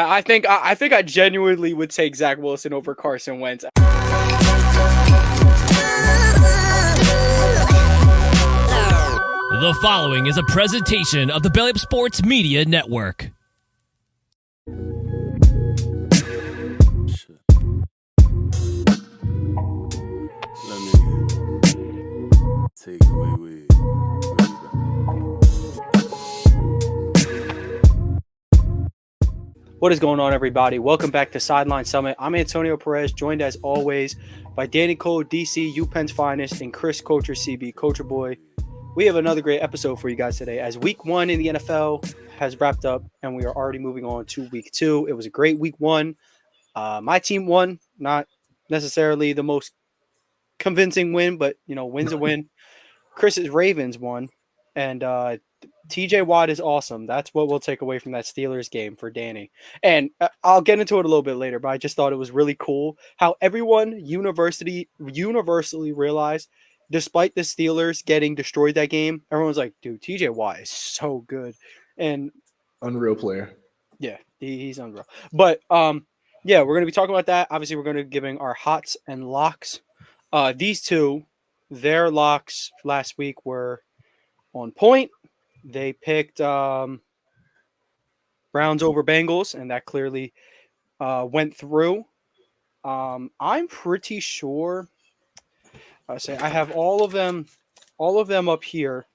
I think I genuinely would take Zach Wilson over Carson Wentz. The following is a presentation of the Belly Up Sports Media Network. Let me take it way back. What is going on, everybody? Welcome back to Sideline Summit. I'm Antonio Perez, joined as always by Danny Cole, DC, UPenn's finest, and Chris Coacher, CB, Coacher Boy. We have another great episode for you guys today as week one in the NFL has wrapped up and we are already moving on to week two. It was a great week one. My team won, not necessarily the most convincing win, but, win's a win. Chris's Ravens won, and TJ Watt is awesome. That's what we'll take away from that Steelers game for Danny. And I'll get into it a little bit later, but I just thought it was really cool how everyone universally realized, despite the Steelers getting destroyed that game, everyone's like, dude, TJ Watt is so good. And unreal player. Yeah, he's unreal. But yeah, we're going to be talking about that. Obviously, we're going to be giving our hots and locks. These two, their locks last week were on point. They picked Browns over Bengals, and that clearly went through. I'm pretty sure. I have all of them up here.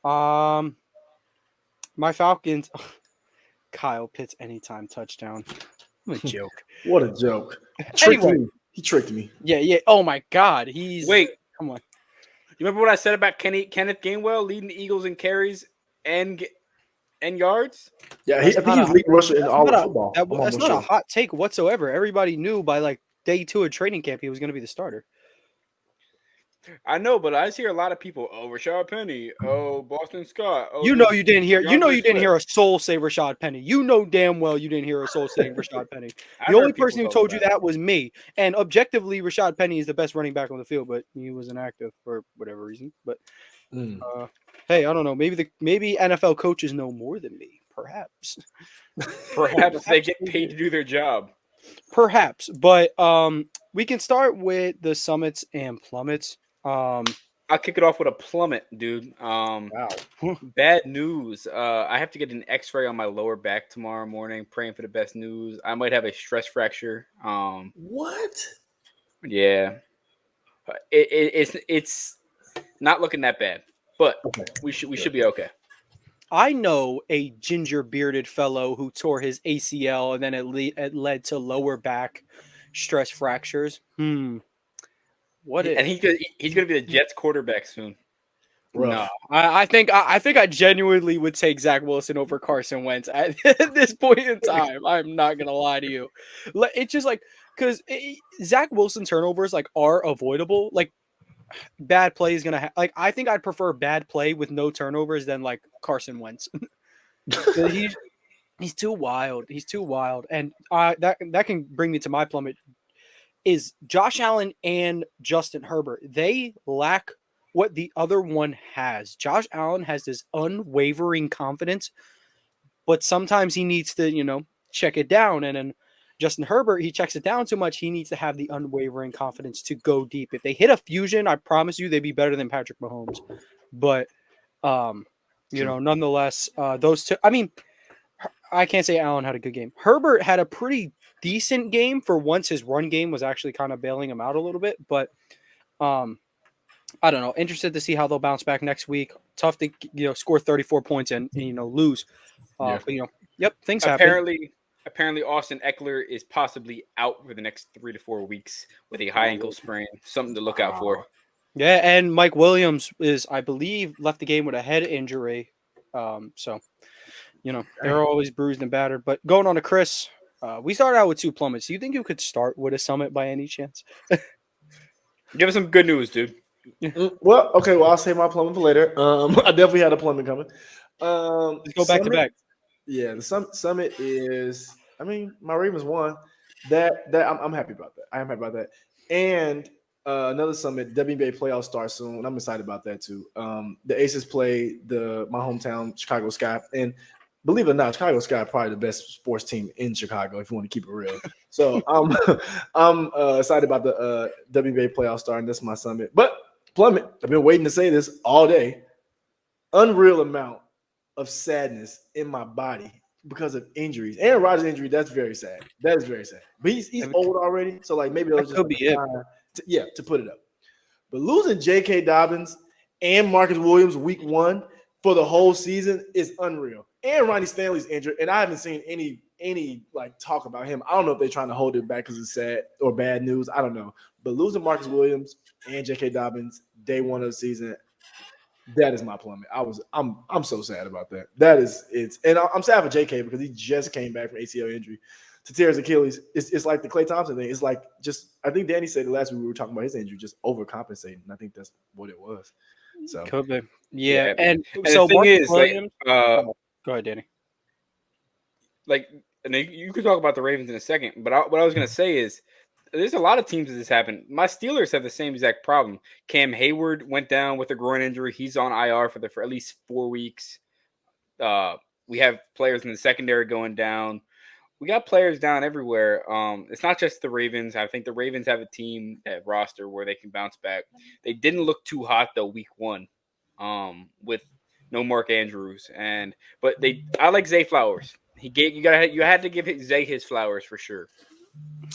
My Falcons. Kyle Pitts anytime touchdown. What a joke. What a joke. Anyway. He tricked me. Yeah. Oh my God. Come on. You remember what I said about Kenneth Gainwell leading the Eagles in carries and yards? Yeah, I think he's leading rusher in all of football. That's not a hot take whatsoever. Everybody knew by like day 2 of training camp he was going to be the starter. I know, but I hear a lot of people. Oh, Rashad Penny. Oh, Boston Scott. Oh, you didn't hear a soul say Rashad Penny. You know damn well you didn't hear a soul saying Rashad Penny. The only person who told you that was me. And objectively, Rashad Penny is the best running back on the field, but he was inactive for whatever reason. But hey, I don't know. Maybe NFL coaches know more than me. Perhaps. Perhaps they get paid to do their job. Perhaps, but we can start with the summits and plummets. I'll kick it off with a plummet, dude. Wow. Bad news. I have to get an X-ray on my lower back tomorrow morning. Praying for the best news. I might have a stress fracture. What? Yeah. It's not looking that bad, but we should be okay. I know a ginger-bearded fellow who tore his ACL and then it led to lower back stress fractures. And he's gonna be the Jets quarterback soon. No, I think I genuinely would take Zach Wilson over Carson Wentz at this point in time. I'm not gonna lie to you. It's just like because Zach Wilson turnovers are avoidable. Like bad play is gonna I think I'd prefer bad play with no turnovers than Carson Wentz. He's too wild. He's too wild, and that can bring me to my plummet. Is Josh Allen and Justin Herbert. They lack what the other one has. Josh Allen has this unwavering confidence, but sometimes he needs to, check it down. And then Justin Herbert, he checks it down too much. He needs to have the unwavering confidence to go deep. If they hit a fusion, I promise you they'd be better than Patrick Mahomes. But, nonetheless, those two, I can't say Allen had a good game. Herbert had a pretty decent game for once. His run game was actually kind of bailing him out a little bit, but I don't know. Interested to see how they'll bounce back next week. Tough to score 34 points and lose. But things happen. Apparently Austin Eckler is possibly out for the next 3 to 4 weeks with a high ankle sprain. Something to look out for. Yeah, and Mike Williams is, I believe, left the game with a head injury. They're always bruised and battered. But going on to Chris. We started out with 2 plummets. Do you think you could start with a summit by any chance? Give us some good news, dude. Well, okay. Well, I'll save my plummet for later. I definitely had a plummet coming. Let's go back to back. Yeah, the summit is. My Ravens won. That I'm happy about that. I am happy about that. And another summit, WNBA playoffs start soon, and I'm excited about that too. The Aces play my hometown Chicago Sky, and believe it or not, Chicago Sky probably the best sports team in Chicago, if you want to keep it real. So I'm excited about the WBA playoff starting. That's my summit. But Plummet, I've been waiting to say this all day. Unreal amount of sadness in my body because of injuries. Aaron Rodgers' injury, that's very sad. That is very sad. But he's old already, so like maybe it was just like to put it up. But losing J.K. Dobbins and Marcus Williams week 1 for the whole season is unreal. And Ronnie Stanley's injured, and I haven't seen any like talk about him. I don't know if they're trying to hold it back because it's sad or bad news. I don't know. But losing Marcus Williams and J.K. Dobbins day 1 of the season, that is my plummet. I'm so sad about that. And I'm sad for J.K. because he just came back from ACL injury to tear his Achilles. It's like the Klay Thompson thing. It's like I think Danny said it last week we were talking about his injury, just overcompensating. And I think that's what it was. So could be. Yeah. And so the thing Marcus is, Williams, like, go ahead, Danny. Like, and you could talk about the Ravens in a second, but what I was going to say is there's a lot of teams that this happened. My Steelers have the same exact problem. Cam Hayward went down with a groin injury. He's on IR for at least 4 weeks. We have players in the secondary going down. We got players down everywhere. It's not just the Ravens. I think the Ravens have a team at roster where they can bounce back. They didn't look too hot though week 1, with no Mark Andrews, but I like Zay Flowers. You had to give Zay his flowers for sure.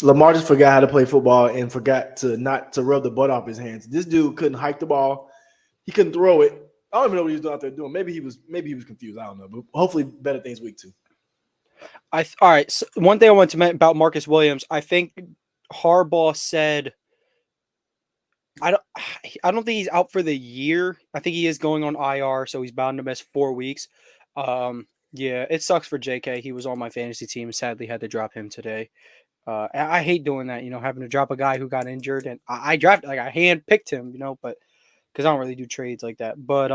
Lamar just forgot how to play football and forgot to rub the butt off his hands. This dude couldn't hike the ball. He couldn't throw it. I don't even know what he was out there doing. Maybe he was confused. I don't know. But hopefully better things week 2. All right. So one thing I want to mention about Marcus Williams, I think Harbaugh said I don't think he's out for the year. I think he is going on IR, so he's bound to miss 4 weeks. Yeah, it sucks for JK. He was on my fantasy team. Sadly, had to drop him today. I hate doing that, having to drop a guy who got injured, and I drafted, I hand-picked him, but because I don't really do trades like that. But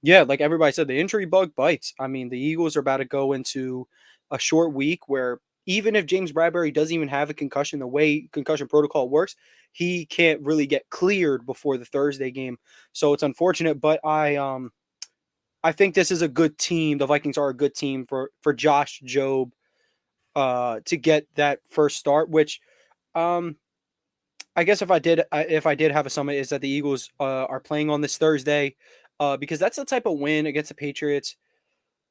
yeah, like everybody said, the injury bug bites. I mean, the Eagles are about to go into a short week where even if James Bradbury doesn't even have a concussion, the way concussion protocol works, he can't really get cleared before the Thursday game. So it's unfortunate, but I think this is a good team. The Vikings are a good team for Josh Jobe to get that first start, which I guess if I did have a summit is that the Eagles are playing on this Thursday because that's the type of win against the Patriots.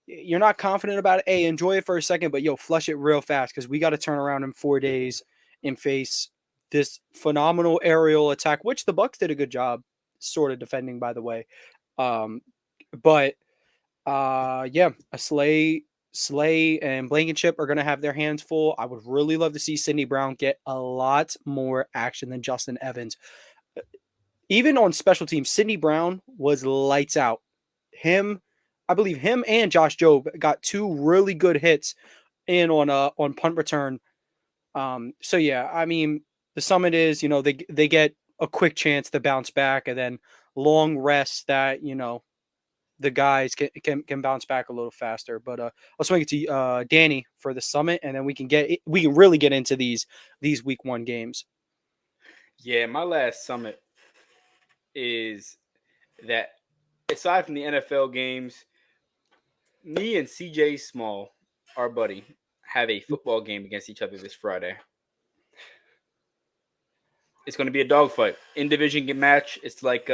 You're not confident about it. Hey, enjoy it for a second, but flush it real fast because we got to turn around in 4 days and face this phenomenal aerial attack, which the Bucs did a good job sort of defending, by the way. But yeah, a Slay and Blankenship are going to have their hands full. I would really love to see Sidney Brown get a lot more action than Justin Evans. Even on special teams, Sidney Brown was lights out. I believe him and Josh Jobe got 2 really good hits in on punt return. So yeah, I mean, the summit is, they get a quick chance to bounce back and then long rests that, the guys can bounce back a little faster. But I'll swing it to Danny for the summit, and then we can really get into these week 1 games. Yeah, my last summit is that aside from the NFL games, me and CJ Small, our buddy, have a football game against each other this Friday. It's going to be a dogfight. In division match. It's like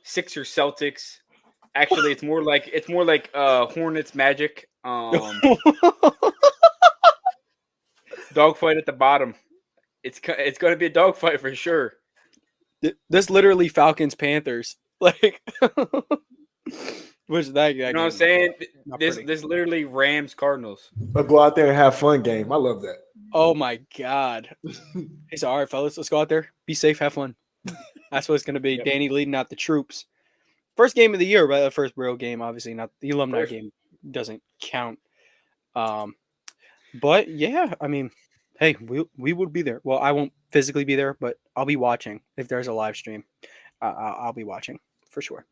Sixers Celtics. Actually, it's more like Hornets Magic. Dogfight at the bottom. It's going to be a dogfight for sure. This literally Falcons Panthers. Like, which that you know what I'm saying? This literally Rams Cardinals. A go out there and have fun game. I love that. Oh my God. It's all right, fellas. Let's go out there. Be safe. Have fun. That's what it's going to be. Yep. Danny leading out the troops. First game of the year, right? The first real game, obviously not the alumni game doesn't count. But yeah, I mean, hey, we would be there. Well, I won't physically be there, but I'll be watching if there's a live stream. I'll be watching for sure.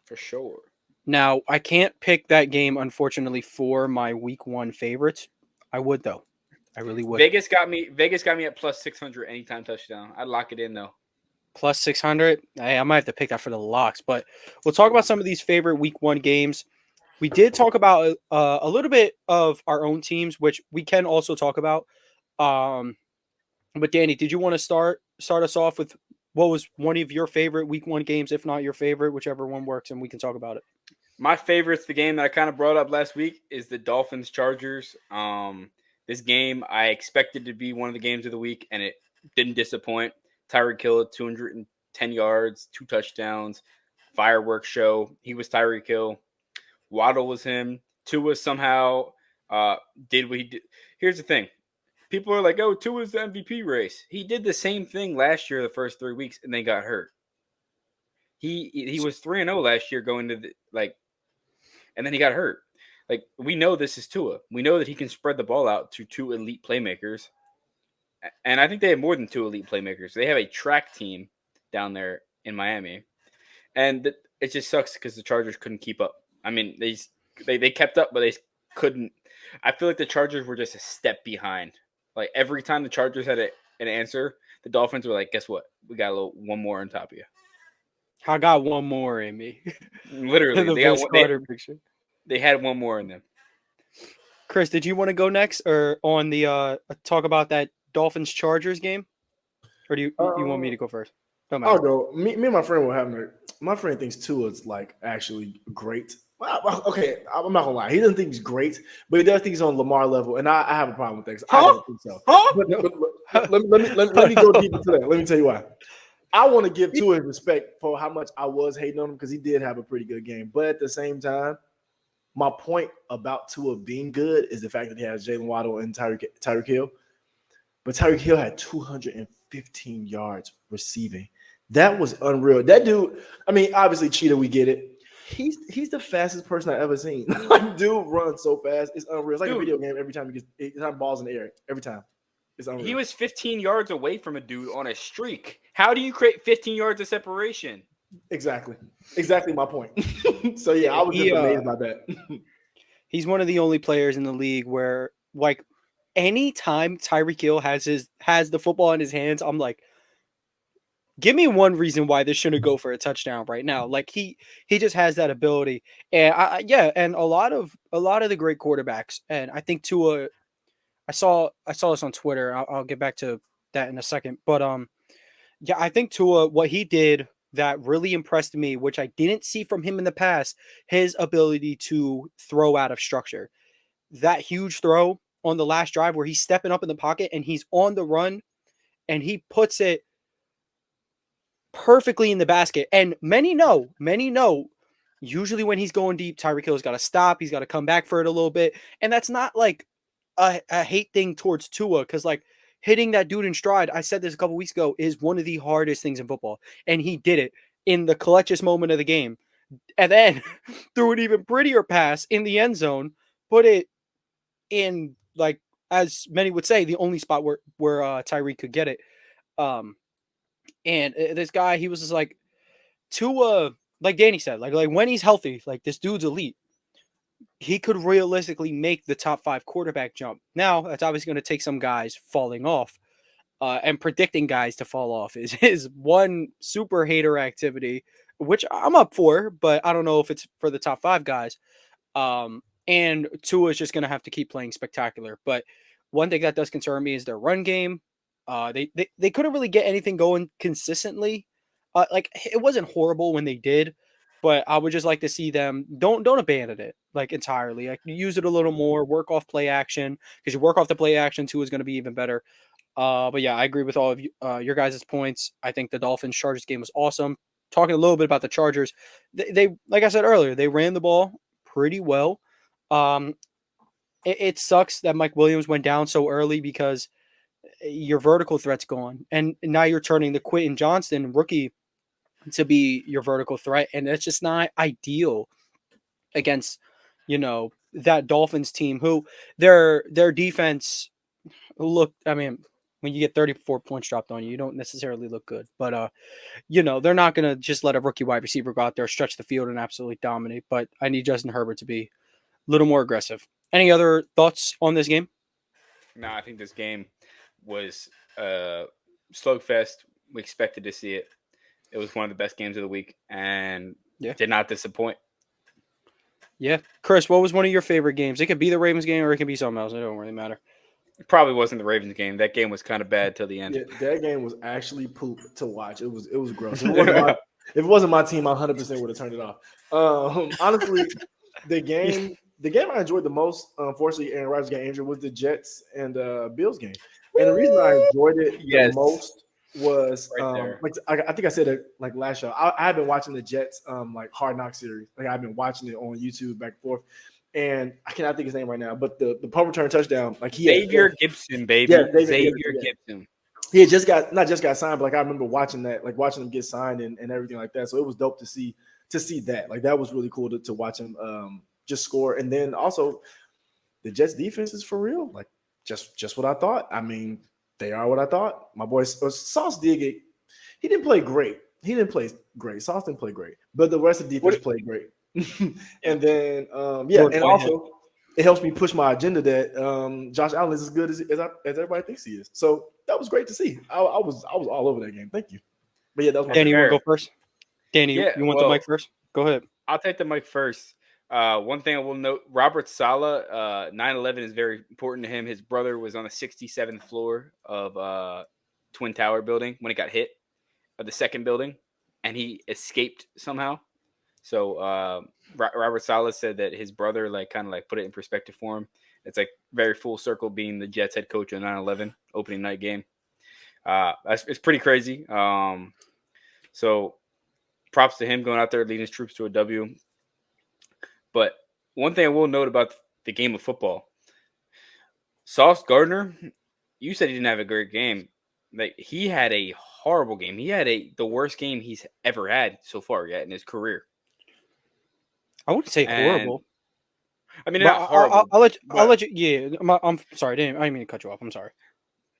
For sure. Now, I can't pick that game, unfortunately, for my week 1 favorites. I would though. I really would. Vegas got me at plus 600 anytime touchdown. I'd lock it in though. Plus 600. Hey, I might have to pick that for the locks, but we'll talk about some of these favorite week 1 games. we did talk about a little bit of our own teams, which we can also talk about. But Danny, did you want to start us off with what was one of your favorite week 1 games, if not your favorite, whichever one works, and we can talk about it. My favorite's the game that I kind of brought up last week is the Dolphins Chargers. This game I expected to be one of the games of the week, and it didn't disappoint. Tyreek Hill, 210 yards, 2 touchdowns, fireworks show. He was Tyreek Hill. Waddle was him. Tua somehow did what he did. Here's the thing. People are like, oh, Tua's the MVP race. He did the same thing last year the first 3 weeks, and then got hurt. He was 3-0 last year going to and then he got hurt. Like, we know this is Tua. We know that he can spread the ball out to 2 elite playmakers. And I think they have more than 2 elite playmakers. They have a track team down there in Miami. And it just sucks because the Chargers couldn't keep up. I mean, they kept up, but they couldn't. I feel like the Chargers were just a step behind. Like, every time the Chargers had an answer, the Dolphins were like, guess what? We got one more on top of you. I got one more in me. Literally. They had one more in them. Chris, did you want to go next or on the talk about that Dolphins Chargers game? Or do you want me to go first? I'll go. Me and my friend were having my friend thinks Tua's like actually great. Well, okay, I'm not gonna lie. He doesn't think he's great, but he does think he's on Lamar level, and I have a problem with that. I don't think so. But let me go deep into that. Let me tell you why. I want to give Tua his respect for how much I was hating on him because he did have a pretty good game. But at the same time, my point about Tua being good is the fact that he has Jalen Waddle and Tyreek Hill. But Tyreek Hill had 215 yards receiving. That was unreal. That dude, I mean, obviously, Cheetah, we get it. He's the fastest person I've ever seen. Like, dude runs so fast. It's unreal. It's like a video game every time he gets balls in the air. Every time. It's unreal. He was 15 yards away from a dude on a streak. How do you create 15 yards of separation? Exactly my point. So, yeah, I was just amazed by that. He's one of the only players in the league where, like, anytime Tyreek Hill has the football in his hands, I'm like, give me one reason why this shouldn't go for a touchdown right now. Like, he just has that ability. And and a lot of the great quarterbacks, and I think Tua, I saw this on Twitter. I'll get back to that in a second. But yeah, I think Tua, what he did that really impressed me, which I didn't see from him in the past, his ability to throw out of structure. That huge throw on the last drive where he's stepping up in the pocket and he's on the run and he puts it perfectly in the basket. And many know, usually when he's going deep, Tyreek Hill's got to stop. He's got to come back for it a little bit. And that's not like a hate thing towards Tua, because like hitting that dude in stride, I said this a couple weeks ago, is one of the hardest things in football. And he did it in the clutchest moment of the game. And then threw an even prettier pass in the end zone, put it in, like, as many would say, the only spot where Tyreek could get it. And this guy, he was just like, Tua, like Danny said, like when he's healthy, like, this dude's elite. He could realistically make the top 5 quarterback jump. Now, that's obviously going to take some guys falling off. And predicting guys to fall off is one super hater activity, which I'm up for, but I don't know if it's for the top 5 guys. And Tua is just going to have to keep playing spectacular. But one thing that does concern me is their run game. They couldn't really get anything going consistently. Like, it wasn't horrible when they did, but I would just like to see them don't abandon it like entirely. Like, use it a little more, work off play action, because you work off the play action, Tua is going to be even better. But yeah, I agree with all of you, your guys' points. I think the Dolphins Chargers game was awesome. Talking a little bit about the Chargers, they like I said earlier, they ran the ball pretty well. It sucks that Mike Williams went down so early because your vertical threat's gone, and now you're turning the Quentin Johnston rookie to be your vertical threat, and it's just not ideal against, that Dolphins team, who their defense looked. I mean, when you get 34 points dropped on you, you don't necessarily look good. But they're not gonna just let a rookie wide receiver go out there, stretch the field, and absolutely dominate. But I need Justin Herbert to be a little more aggressive. Any other thoughts on this game? No, I think this game was slugfest. We expected to see it. It was one of the best games of the week, and did not disappoint. Yeah. Chris, what was one of your favorite games? It could be the Ravens game or it could be something else. It don't really matter. It probably wasn't the Ravens game. That game was kind of bad till the end. Yeah, that game was actually poop to watch. It was gross. If it wasn't my team, I 100% would have turned it off. Honestly, the game I enjoyed the most, unfortunately, Aaron Rodgers got injured, was the Jets and Bills game. And the reason I enjoyed it Yes. the most was Right there. like I think I said it like last show. I have been watching the Jets like Hard Knock series. Like I've been watching it on YouTube back and forth. And I cannot think his name right now, but the punt return touchdown, like Xavier Gibson, baby. Yeah, Xavier Gibson. he had not just got signed, but like I remember watching that, like watching him get signed and everything like that. So it was dope to see that. Like that was really cool to watch him just score. And then also the Jets defense is for real. Like just what I thought. I mean, they are what I thought. My boy Sauce did get, he didn't play great. Sauce didn't play great, but the rest of the defense played great. And then and also it helps me push my agenda that Josh Allen is as good as everybody thinks he is. So that was great to see. I was all over that game. Thank you. But yeah, that was my Danny, you want fair. to go first? Danny, you want the mic first? Go ahead. I'll take the mic first. One thing I will note, Robert Saleh, 9/11 is very important to him. His brother was on the 67th floor of Twin Tower building when it got hit, of the second building, and he escaped somehow. So Robert Saleh said that his brother kind of put it in perspective for him. It's like very full circle being the Jets head coach on 9/11 opening night game. It's pretty crazy. So props to him going out there leading his troops to a W. But one thing I will note about the game of football, Sauce Gardner, you said he didn't have a great game. Like he had a horrible game. He had the worst game he's ever had so far yet in his career. I wouldn't say horrible. I mean, not horrible. I'll let you. Yeah, I'm sorry. I didn't mean to cut you off. I'm sorry.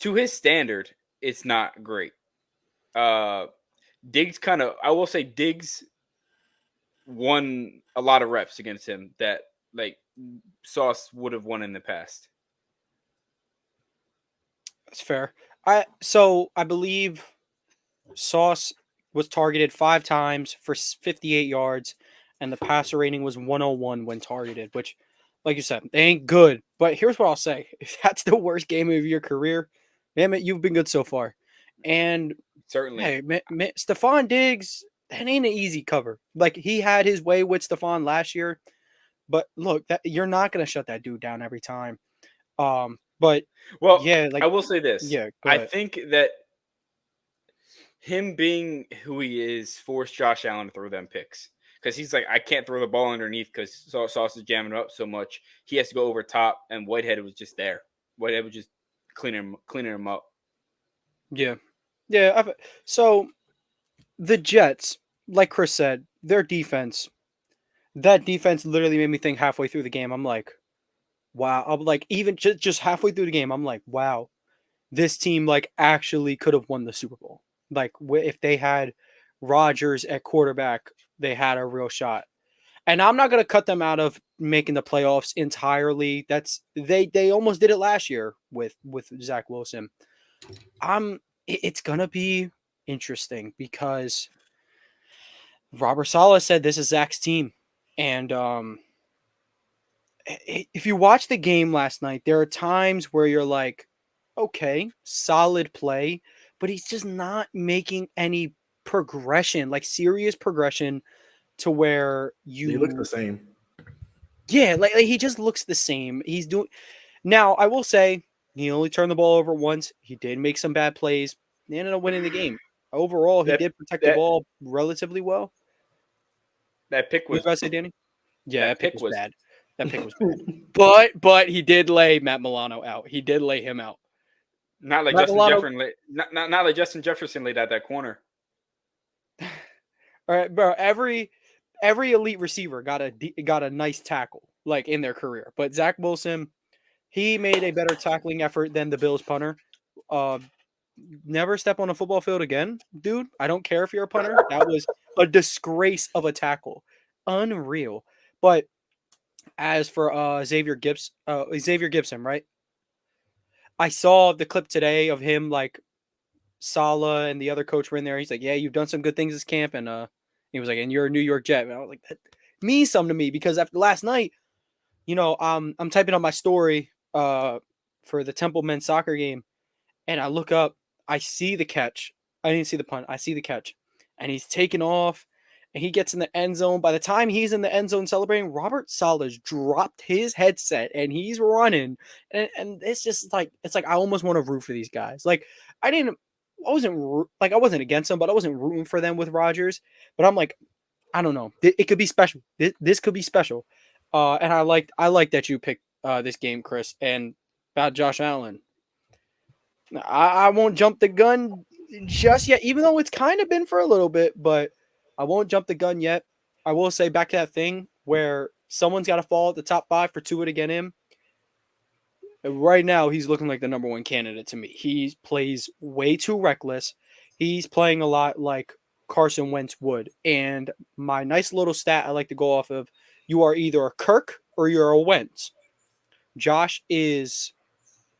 To his standard, it's not great. Diggs I will say Diggs won a lot of reps against him that Sauce would have won in the past. That's fair. I believe Sauce was targeted 5 times for 58 yards, and the passer rating was 101 when targeted, which, like you said, they ain't good. But here's what I'll say. If that's the worst game of your career, damn it, you've been good so far. And certainly, hey, Stephon Diggs, that ain't an easy cover. Like, he had his way with Stephon last year. But look, you're not going to shut that dude down every time. But yeah, I will say this. Yeah, I think that him being who he is forced Josh Allen to throw them picks. Because he's like, I can't throw the ball underneath because Sauce is jamming up so much. He has to go over top, and Whitehead was just there. Whitehead was just cleaning him up. Yeah. So the Jets, like Chris said, their defense, that defense literally made me think halfway through the game. I'm like, wow. I'm like, even just halfway through the game, I'm like, wow, this team actually could have won the Super Bowl. If they had Rodgers at quarterback, they had a real shot. And I'm not going to cut them out of making the playoffs entirely. They almost did it last year with Zach Wilson. It's going to be interesting because Robert Saleh said this is Zach's team. And if you watch the game last night, there are times where you're like, okay, solid play, but he's just not making any progression, serious progression to where he looks the same. Yeah, he just looks the same. He's doing now. I will say he only turned the ball over once. He did make some bad plays. He ended up winning the game. Overall, he did protect the ball relatively well. That pick was. What did I say, Danny? Yeah, that pick was bad. That pick was bad. But he did lay Matt Milano out. He did lay him out. Not like not like Justin Jefferson laid out that corner. All right, bro. Every elite receiver got a nice tackle in their career, but Zach Wilson, he made a better tackling effort than the Bills punter. Never step on a football field again, dude. I don't care if you're a punter. That was a disgrace of a tackle, unreal. But as for Xavier Gibson, right? I saw the clip today of him Saleh and the other coach were in there. He's like, yeah, you've done some good things this camp. And he was like, and you're a New York Jet. And I was like, means something to me because after last night, I'm typing on my story for the Temple men's soccer game, and I look up, I see the catch. I didn't see the punt. I see the catch, and he's taking off, and he gets in the end zone. By the time he's in the end zone celebrating, Robert Sala's dropped his headset, and he's running, and it's just like I almost want to root for these guys. Like I wasn't against them, but I wasn't rooting for them with Rodgers. But I'm like, I don't know. It could be special. This could be special. And I like that you picked this game, Chris, and about Josh Allen. I won't jump the gun just yet, even though it's kind of been for a little bit, but I won't jump the gun yet. I will say back to that thing where someone's got to fall at the top 5 for Tua to get him. Right now, he's looking like the number 1 candidate to me. He plays way too reckless. He's playing a lot like Carson Wentz would. And my nice little stat I like to go off of, you are either a Kirk or you're a Wentz. Josh is,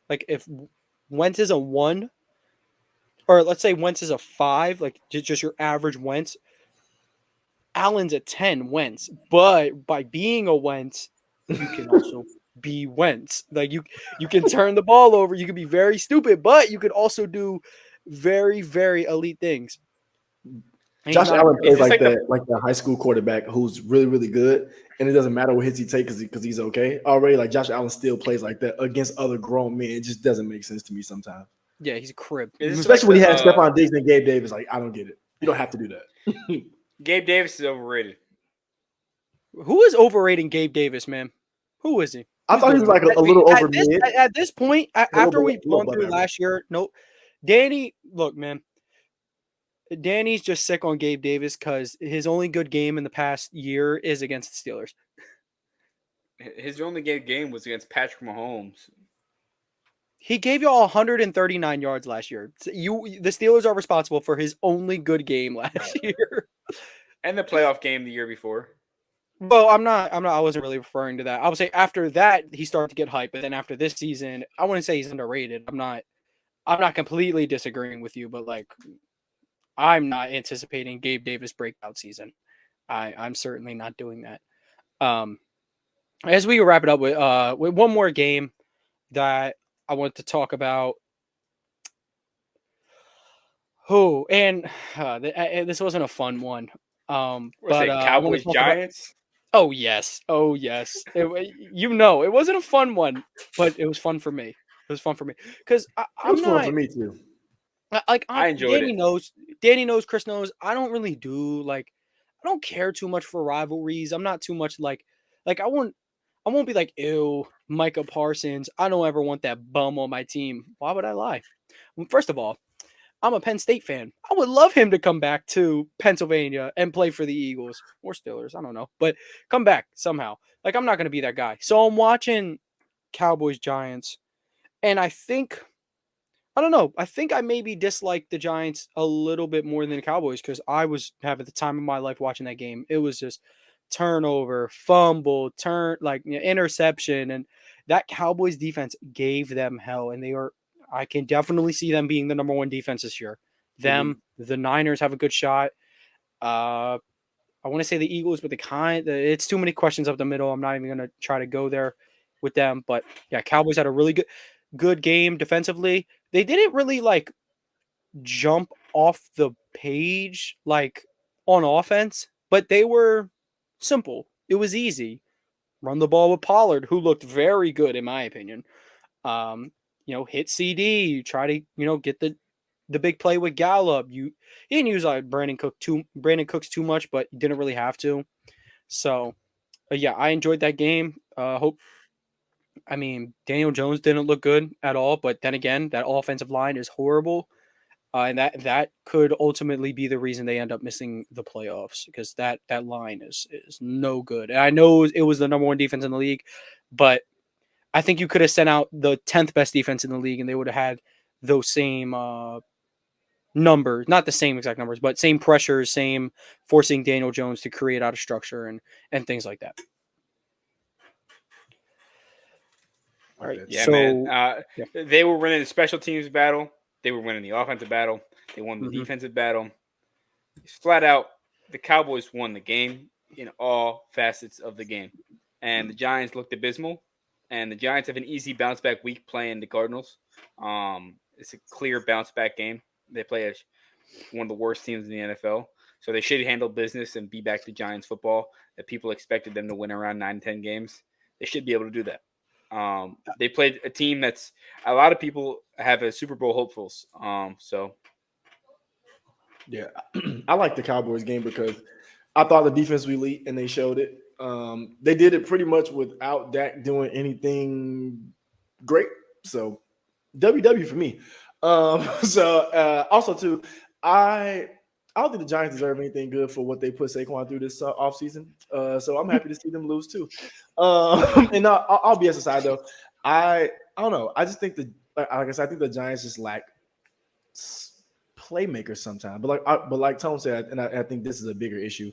like, if Wentz is a 1, or let's say Wentz is a 5, like just your average Wentz, Allen's a 10 Wentz. But by being a Wentz, you can also be Wentz. Like you can turn the ball over. You can be very stupid, but you could also do very, very elite things. Josh Allen plays like the high school quarterback who's really, really good, and it doesn't matter what hits he takes because he's okay already. Like Josh Allen still plays like that against other grown men. It just doesn't make sense to me sometimes. Yeah, he's a crib. Especially when he has Stephon Diggs and Gabe Davis. Like, I don't get it. You don't have to do that. Gabe Davis is overrated. Who is overrating Gabe Davis, man? Who is he? I thought he was like a little over mid. At this point, after we've gone through last year, no, Danny, look, man. Danny's just sick on Gabe Davis because his only good game in the past year is against the Steelers. His only good game was against Patrick Mahomes. He gave y'all 139 yards last year. The Steelers are responsible for his only good game last year. And the playoff game the year before. Well, I wasn't really referring to that. I would say after that, he started to get hype. But then after this season, I wouldn't say he's underrated. I'm not completely disagreeing with you, but like, I'm not anticipating Gabe Davis breakout season. I'm certainly not doing that. As we wrap it up with one more game that I want to talk about. This wasn't a fun one. But Cowboys Giants. Oh yes. It wasn't a fun one, but it was fun for me. It was fun for me because it was fun for me too. I enjoyed it. Danny knows, Chris knows. I don't really do I don't care too much for rivalries. I'm not too much like I won't be like, ew, Micah Parsons. I don't ever want that bum on my team. Why would I lie? Well, first of all, I'm a Penn State fan. I would love him to come back to Pennsylvania and play for the Eagles or Steelers. I don't know, but come back somehow. Like, I'm not going to be that guy. So I'm watching Cowboys Giants, and I don't know. I think I maybe disliked the Giants a little bit more than the Cowboys because I was having the time of my life watching that game. It was just turnover, fumble, interception, and that Cowboys defense gave them hell, and I can definitely see them being the number 1 defense this year. The Niners have a good shot. I want to say the Eagles, but it's too many questions up the middle. I'm not even going to try to go there with them, but yeah, Cowboys had a really good game defensively. They didn't really jump off the page on offense, but they were simple. It was easy. Run the ball with Pollard, who looked very good in my opinion. Hit CD. Try to get the big play with Gallup. He didn't use Brandon Cooks too much, but he didn't really have to. So yeah, I enjoyed that game. Daniel Jones didn't look good at all, but then again, that offensive line is horrible. And that could ultimately be the reason they end up missing the playoffs because that line is no good. And I know it was the number 1 defense in the league, but I think you could have sent out the 10th best defense in the league and they would have had those same numbers, not the same exact numbers, but same pressures, same forcing Daniel Jones to create out of structure and things like that. All right. Yeah, man. They were winning the special teams battle. They were winning the offensive battle. They won the defensive battle. It's flat out, the Cowboys won the game. in all facets of the game. And the Giants looked abysmal. And the Giants have an easy bounce back week playing the Cardinals. It's a clear bounce back game. They play one of the worst teams in the NFL. So they should handle business and be back to Giants football that people expected them to win around 9-10 games. They should be able to do that. They played a team that's a lot of people have as Super Bowl hopefuls. Yeah, I like the Cowboys game because I thought the defense was elite and they showed it. They did it pretty much without Dak doing anything great. So WW for me. Also too, I don't think the Giants deserve anything good for what they put Saquon through this offseason. So I'm happy to see them lose too. And I'll be as a side though. I don't know. I just think like I said, I think the Giants just lack playmakers sometimes. But like Tone said, and I think this is a bigger issue.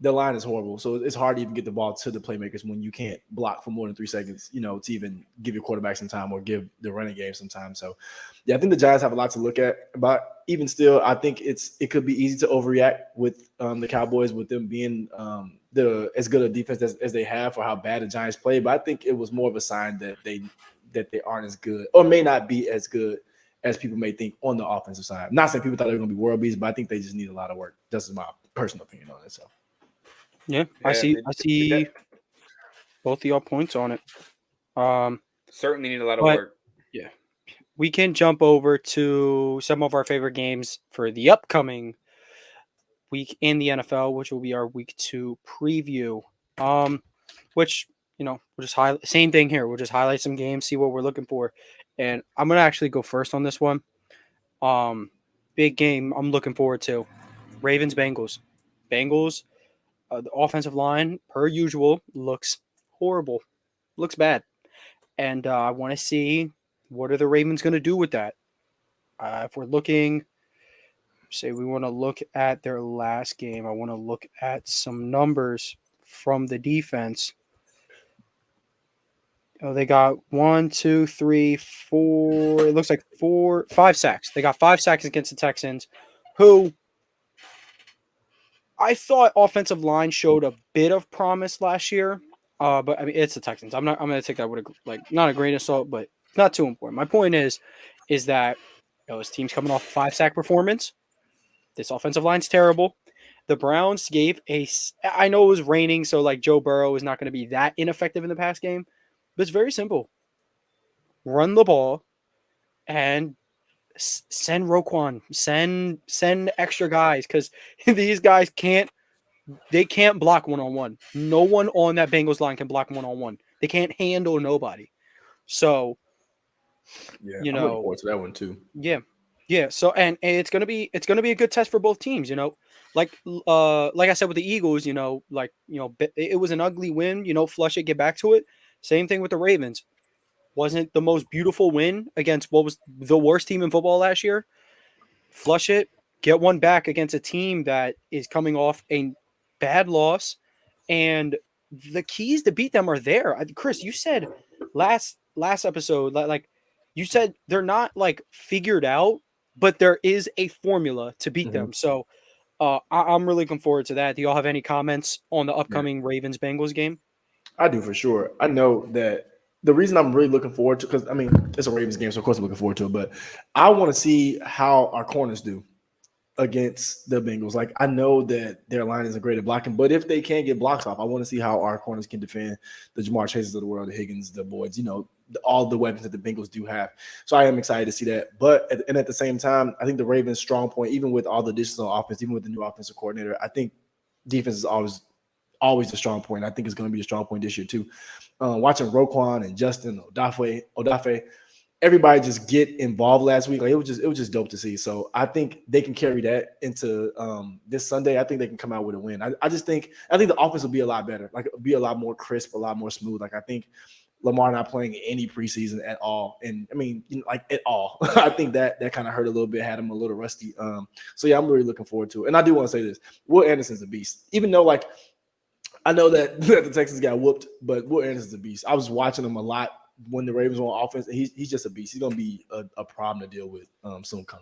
The line is horrible, so it's hard to even get the ball to the playmakers when you can't block for more than 3 seconds, to even give your quarterback some time or give the running game some time. So, yeah, I think the Giants have a lot to look at. But even still, I think it could be easy to overreact with the Cowboys, with them being as good a defense as they have for how bad the Giants play. But I think it was more of a sign that they aren't as good or may not be as good as people may think on the offensive side. I'm not saying people thought they were going to be world beats, but I think they just need a lot of work. This is my personal opinion on it. So. Yeah, I see both of y'all points on it. Certainly need a lot of work. Yeah. We can jump over to some of our favorite games for the upcoming week in the NFL, which will be our week 2 preview. Which, we'll just highlight same thing here. We'll just highlight some games, see what we're looking for. And I'm gonna actually go first on this one. Big game I'm looking forward to. Ravens Bengals. The offensive line, per usual, looks horrible. Looks bad. And I want to see what are the Ravens going to do with that. If we're looking, say we want to look at their last game, I want to look at some numbers from the defense. Oh, they got 1, 2, 3, 4. It looks like 5 sacks. They got 5 sacks against the Texans, who I thought offensive line showed a bit of promise last year, but I mean it's the Texans. I'm going to take that with not a grain of salt, but not too important. My point is that this team's coming off a 5-sack performance. This offensive line's terrible. The Browns I know it was raining, so like Joe Burrow is not going to be that ineffective in the pass game, but it's very simple. Run the ball and send Roquan, send extra guys, because these guys can't block one-on-one. No one on that Bengals line can block one-on-one. They can't handle nobody. So, yeah, I'm looking forward to that one too. Yeah. So, and it's gonna be a good test for both teams. Like I said with the Eagles, it was an ugly win. Flush it, get back to it. Same thing with the Ravens. Wasn't the most beautiful win against what was the worst team in football last year. Flush it, get one back against a team that is coming off a bad loss, and the keys to beat them are there. Chris, you said last episode, like you said, they're not like figured out, but there is a formula to beat them. So I'm really looking forward to that. Do y'all have any comments on the upcoming Ravens-Bengals game? I do for sure. I know that the reason I'm really looking forward to, because I mean it's a Ravens game, so of course I'm looking forward to it, but I want to see how our corners do against the Bengals. Like, I know that their line isn't great at blocking, but if they can't get blocks off, I want to see how our corners can defend the Jamar Chases of the world, the Higgins, the Boyds, all the weapons that the Bengals do have. So I am excited to see that. But at the same time, I think the Ravens' strong point, even with all the additional offense, even with the new offensive coordinator, I think defense is always a strong point. I think it's going to be a strong point this year too. Watching Roquan and Justin Odafe, everybody just get involved last week. Like it was just dope to see. So I think they can carry that into this Sunday. I think they can come out with a win. I think the offense will be a lot better. Like it'll be a lot more crisp, a lot more smooth. Like I think Lamar not playing any preseason at all, and I mean like at all. I think that kind of hurt a little bit, had him a little rusty. So yeah, I'm really looking forward to it. And I do want to say this: Will Anderson's a beast. Even though like I know that the Texans got whooped, but Will Anderson's a beast. I was watching him a lot when the Ravens were on offense, and he's just a beast. He's gonna be a problem to deal with soon come.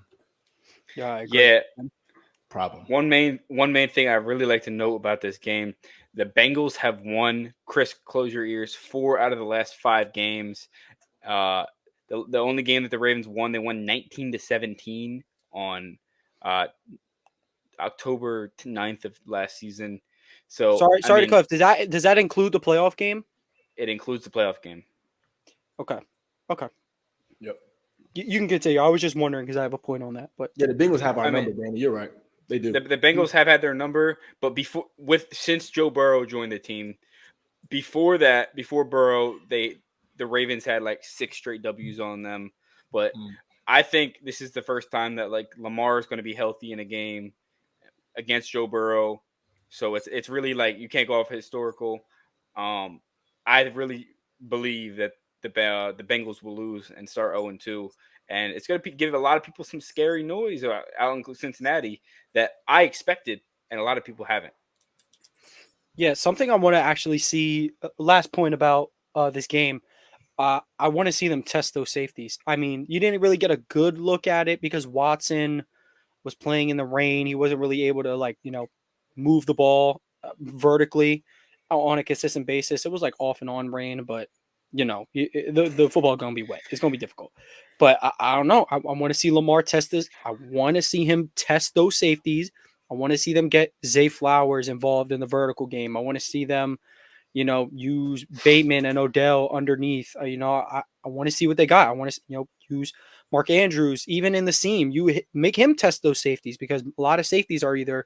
Yeah. Problem. One main thing I really like to note about this game: The Bengals have won. Chris, close your ears. 4 out of the last 5 games. The only game that the Ravens won, they won 19-17 on October 9th of last season. So sorry to cut off. Does that include the playoff game? It includes the playoff game. Okay. Yep. You can continue. I was just wondering because I have a point on that. But Yeah, the Bengals have our number, Danny. You're right. They do. The Bengals have had their number, but since Joe Burrow joined the team, before Burrow, the Ravens had like 6 straight W's on them. But I think this is the first time that like Lamar is going to be healthy in a game against Joe Burrow. So it's really like you can't go off historical. I really believe that the Bengals will lose and start 0-2, and it's going to give a lot of people some scary noise out in Cincinnati that I expected, and a lot of people haven't. Yeah, something I want to actually see. Last point about this game. I want to see them test those safeties. I mean, you didn't really get a good look at it because Watson was playing in the rain. He wasn't really able to move the ball vertically on a consistent basis. It was like off and on rain, but the football going to be wet. It's going to be difficult. But I don't know. I want to see Lamar test this. I want to see him test those safeties. I want to see them get Zay Flowers involved in the vertical game. I want to see them, use Bateman and Odell underneath. I want to see what they got. I want to, use Mark Andrews even in the seam. You make him test those safeties because a lot of safeties are either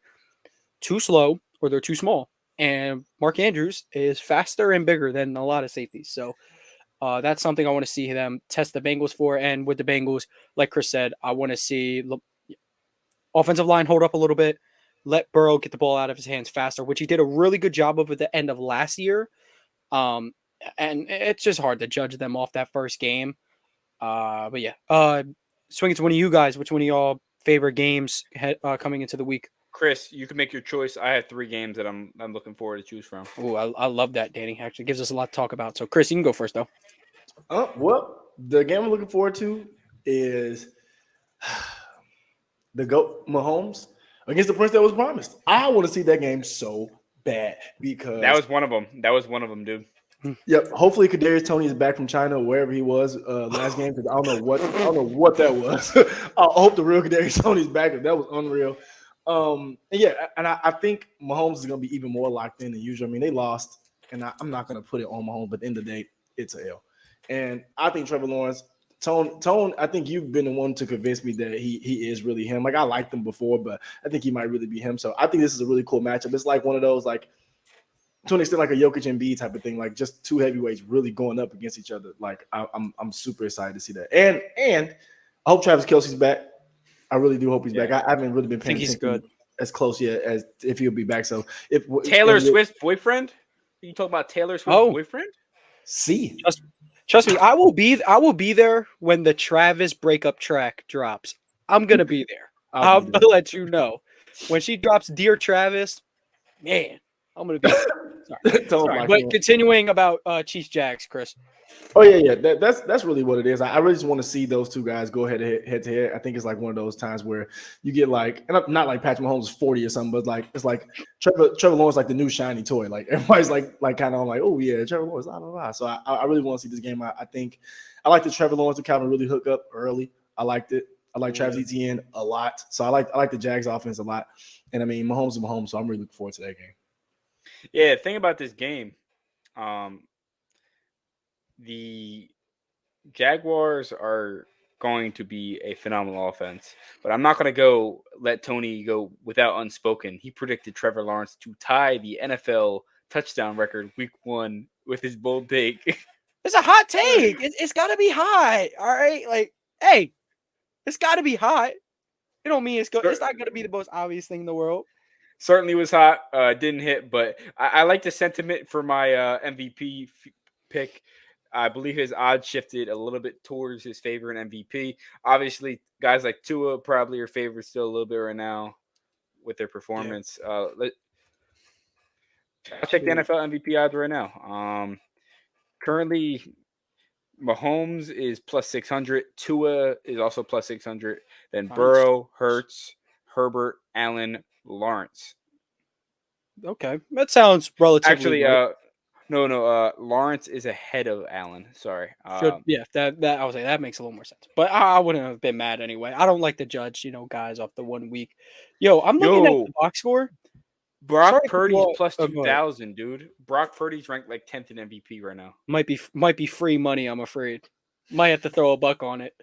too slow or they're too small. And Mark Andrews is faster and bigger than a lot of safeties. So that's something I want to see them test the Bengals for. And with the Bengals, like Chris said, I want to see offensive line hold up a little bit, let Burrow get the ball out of his hands faster, which he did a really good job of at the end of last year. And it's just hard to judge them off that first game. But yeah, swinging to one of you guys, which one of y'all favorite games coming into the week? Chris, you can make your choice. I have 3 games that I'm looking forward to choose from. Oh, I love that, Danny. Actually, gives us a lot to talk about. So, Chris, you can go first, though. Well, the game I'm looking forward to is the GOAT Mahomes against the Prince that was promised. I want to see that game so bad because that was one of them, dude. Yep. Hopefully, Kadarius Toney is back from China, wherever he was last game. Because I don't know what that was. I hope the real Kadarius Toney is back. That was unreal. I think Mahomes is going to be even more locked in than usual. I mean, they lost, and I'm not going to put it on Mahomes, but at the end of the day, it's a L. And I think Trevor Lawrence, Tone, I think you've been the one to convince me that he is really him. Like, I liked him before, but I think he might really be him. So I think this is a really cool matchup. It's like one of those, like, to an extent, like a Jokic and Embiid type of thing, like just 2 heavyweights really going up against each other. Like, I'm super excited to see that. And I hope Travis Kelce's back. I really do hope he's back. I haven't really been paying attention as close yet as if he'll be back. So if Taylor Swift's boyfriend, you talk about Taylor Swift's boyfriend? See, trust me, I will be there when the Travis breakup track drops. I'm gonna be there. I'll let you know when she drops "Dear Travis." Man, I'm gonna be there. Sorry. But continuing about Chiefs Jags, Chris. Oh yeah. That's really what it is. I really just want to see those 2 guys go head to head. I think it's like one of those times where you get like, and not like Patrick Mahomes is 40 or something, but like it's like Trevor Lawrence like the new shiny toy. Like everybody's like kind of on like, oh yeah, Trevor Lawrence, blah blah blah. So I really want to see this game. I think I like the Trevor Lawrence and Calvin really hook up early. I liked it. I like Travis Etienne a lot. So I like the Jags offense a lot. And I mean Mahomes is Mahomes, so I'm really looking forward to that game. Yeah, the thing about this game, the Jaguars are going to be a phenomenal offense, but I'm not going to let Tony go without unspoken. He predicted Trevor Lawrence to tie the NFL touchdown record week 1 with his bold take. It's a hot take. It's got to be hot. All right. Like, hey, it's got to be hot. It don't mean it's not going to be the most obvious thing in the world. Certainly was hot. Didn't hit, but I like the sentiment for my MVP pick. I believe his odds shifted a little bit towards his favor in MVP. Obviously, guys like Tua probably are favored still a little bit right now with their performance. Yeah. I'll check the NFL MVP odds right now. Currently, Mahomes is plus 600. Tua is also plus 600. Then Burrow, Hurts, Herbert, Allen, Lawrence. Okay, that sounds relatively Actually, right. no. Lawrence is ahead of Allen. Sorry. That I was like that makes a little more sense. But I wouldn't have been mad anyway. I don't like to judge, guys off the 1 week. Yo, I'm looking at the Yo, box score. Sorry Brock to cut you Purdy's off. plus Oh, go ahead. 2,000, dude. Brock Purdy's ranked like 10th in MVP right now. Might be free money, I'm afraid. Might have to throw a buck on it.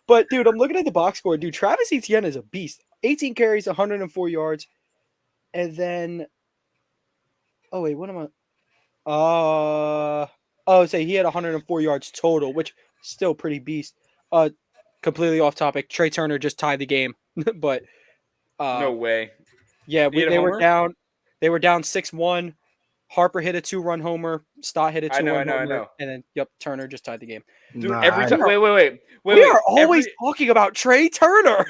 But dude, I'm looking at the box score. Dude, Travis Etienne is a beast. 18 carries, 104 yards. And then oh wait, what am I? Say he had 104 yards total, which still pretty beast. Completely off topic. Trey Turner just tied the game, but No uh, way. yeah, He hit a they were homer? down. They were down 6-1. Harper hit a 2-run homer. Stott hit a I know, I 2-run know, I homer, know. and then Turner just tied the game. Dude, Nah, every time. We Wait. are always Every talking about Trey Turner.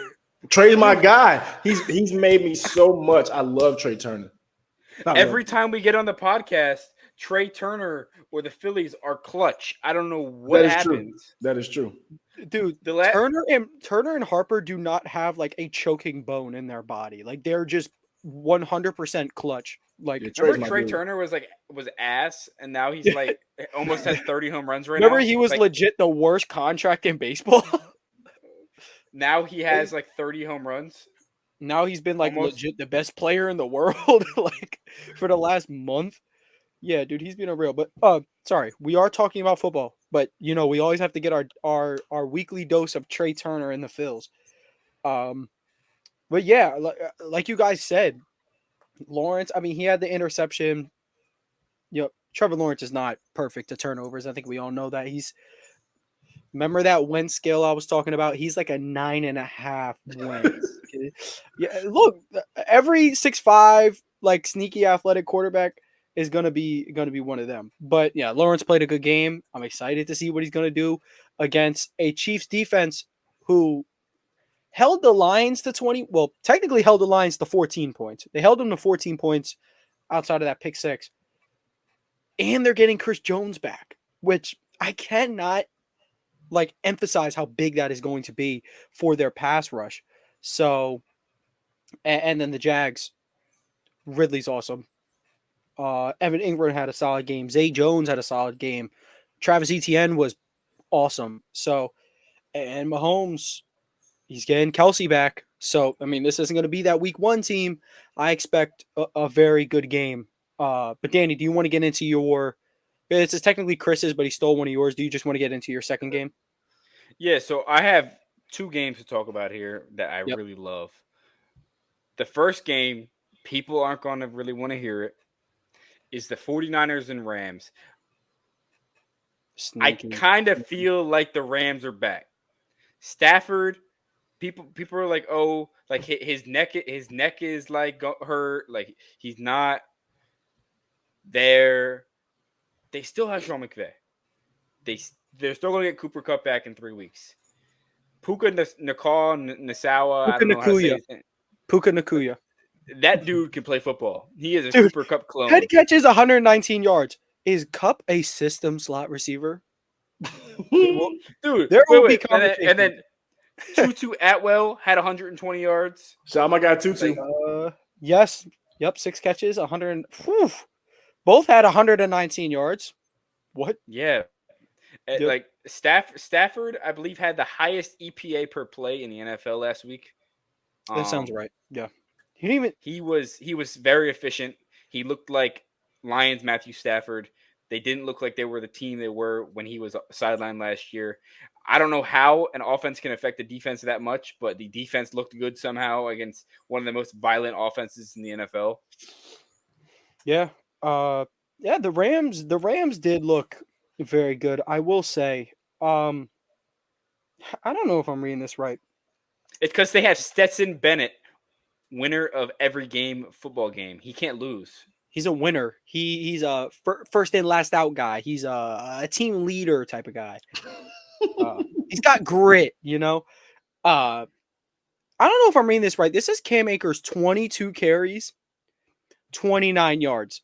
Trey's my guy. He's made me so much. I love Trey Turner. every time we get on the podcast, Trey Turner or the Phillies are clutch. I don't know what That is true. happens. That is true. Dude, The la- Turner and Harper do not have like a choking bone in their body. Like they're just 100% clutch. Like Yeah, Trey's Remember my Trey dude. Turner was ass, and now he's like almost has 30 home runs right remember now. he was Like, legit the worst contract in baseball. now he has like 30 home runs. Now he's been like Almost. legit the best player in the world like for the last month. Yeah, dude, he's been unreal. But sorry, we are talking about football, but we always have to get our weekly dose of Trey Turner in the fills. But yeah, like you guys said, Lawrence, I mean, he had the interception. Trevor Lawrence is not perfect to turnovers. I think we all know that. Remember that Wentz scale I was talking about? He's like a 9.5 Wentz. Yeah, look, every 6'5", like sneaky athletic quarterback is gonna be one of them. But yeah, Lawrence played a good game. I'm excited to see what he's gonna do against a Chiefs defense who held the Lions to 20. Well, technically held the Lions to 14 points. They held them to 14 points outside of that pick six. And they're getting Chris Jones back, which I cannot emphasize how big that is going to be for their pass rush. So, and then the Jags, Ridley's awesome. Evan Ingram had a solid game. Zay Jones had a solid game. Travis Etienne was awesome. So, and Mahomes, he's getting Kelsey back. So, I mean, this isn't going to be that week one team. I expect a very good game. But Danny, do you want to get into your? This is technically Chris's, but he stole one of yours. Do you just want to get into your second game? Yeah, so I have two games to talk about here that I Yep. really love. The first game, people aren't going to really want to hear it, is the 49ers and Rams. Sneaky. I kind of feel like the Rams are back. Stafford, people are like, oh, like his neck is like hurt, like he's not there. They still have Sean McVay. They're still going to get Cooper Kupp back in 3 weeks. Puka Nasawa, I don't know how to say his name. Puka Nakuya. That dude can play football. He is a Dude, Cooper Kupp clone. Head catches 119 yards. Is Cup a system slot receiver? Dude, There will be wait. conversation. And then Tutu Atwell had 120 yards. Shout out my guy Tutu. Yes. Yep. 6 catches, 100. Whew. Both had 119 yards. What? Yeah. Yep. Like Stafford, I believe, had the highest EPA per play in the NFL last week. That sounds right. Yeah. He didn't even. He was very efficient. He looked like Lions Matthew Stafford. They didn't look like they were the team they were when he was sidelined last year. I don't know how an offense can affect the defense that much, but the defense looked good somehow against one of the most violent offenses in the NFL. Yeah. Yeah, the Rams did look very good. I will say. I don't know if I'm reading this right. It's because they have Stetson Bennett, winner of every football game. He can't lose. He's a winner. He's a first in, last out guy. He's a team leader type of guy. He's got grit, I don't know if I'm reading this right. This is Cam Akers, 22 carries, 29 yards.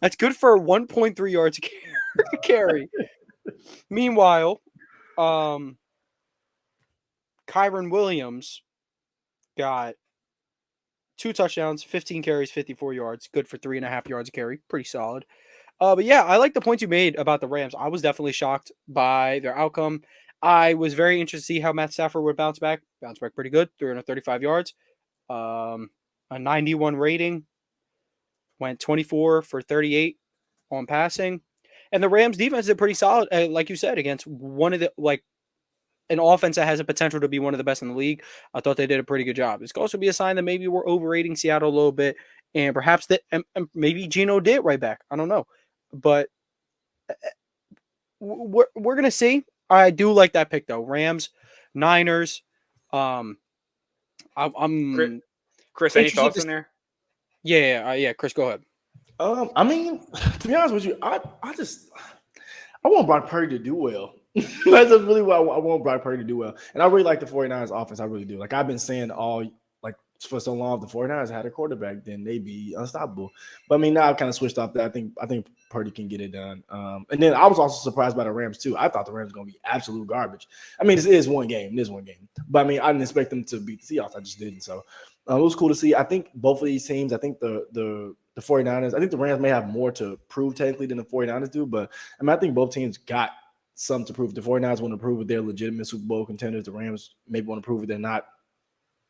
That's good for 1.3 yards a carry. Meanwhile, Kyron Williams got 2 touchdowns, 15 carries, 54 yards. Good for 3.5 yards a carry. Pretty solid. But yeah, I like the points you made about the Rams. I was definitely shocked by their outcome. I was very interested to see how Matt Stafford would bounce back. Bounce back pretty good, 335 yards, a 91 rating, went 24 for 38 on passing. And the Rams defense is pretty solid, like you said, against one of the an offense that has a potential to be one of the best in the league. I thought they did a pretty good job. This could also be a sign that maybe we're overrating Seattle a little bit, and perhaps that and maybe Geno did right back. I don't know, but we're gonna see. I do like that pick though. Rams, Niners. I'm Chris, any interested thoughts to in there? yeah. Chris, go ahead. I mean, to be honest with you, I want Brock Purdy to do well. That's just really what I want Brock Purdy to do well. And I really like the 49ers offense. I really do. Like I've been saying for so long, if the 49ers had a quarterback, then they'd be unstoppable. But I mean, now I've kind of switched off that. I think Purdy can get it done. And then I was also surprised by the Rams too. I thought the Rams were going to be absolute garbage. I mean, it is one game. But I mean, I didn't expect them to beat the Seahawks. I just didn't. So it was cool to see. I think both of these teams, I think the 49ers, I think the Rams may have more to prove technically than the 49ers do. But I mean, I think both teams got something to prove. The 49ers want to prove that they're legitimate Super Bowl contenders. The Rams maybe want to prove that they're not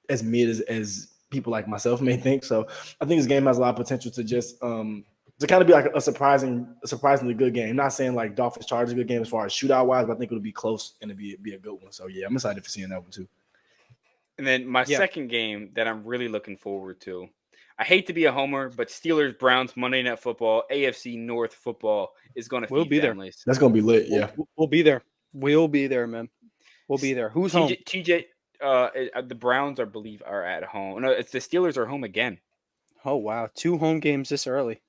as mid as people like myself may think. So I think this game has a lot of potential to just to kind of be like a surprisingly good game. I'm not saying like Dolphins Chargers a good game as far as shootout wise, but I think it'll be close and it'll be a good one. So yeah, I'm excited for seeing that one too. And then my second game that I'm really looking forward to. I hate to be a homer, but Steelers Browns Monday Night Football, AFC North football is going to feed families. That's going to be lit. Yeah, we'll be there. We'll be there, man. We'll be there. Who's home? TJ. The Browns, I believe, are at home. No, it's the Steelers are home again. Oh wow, 2 home games this early.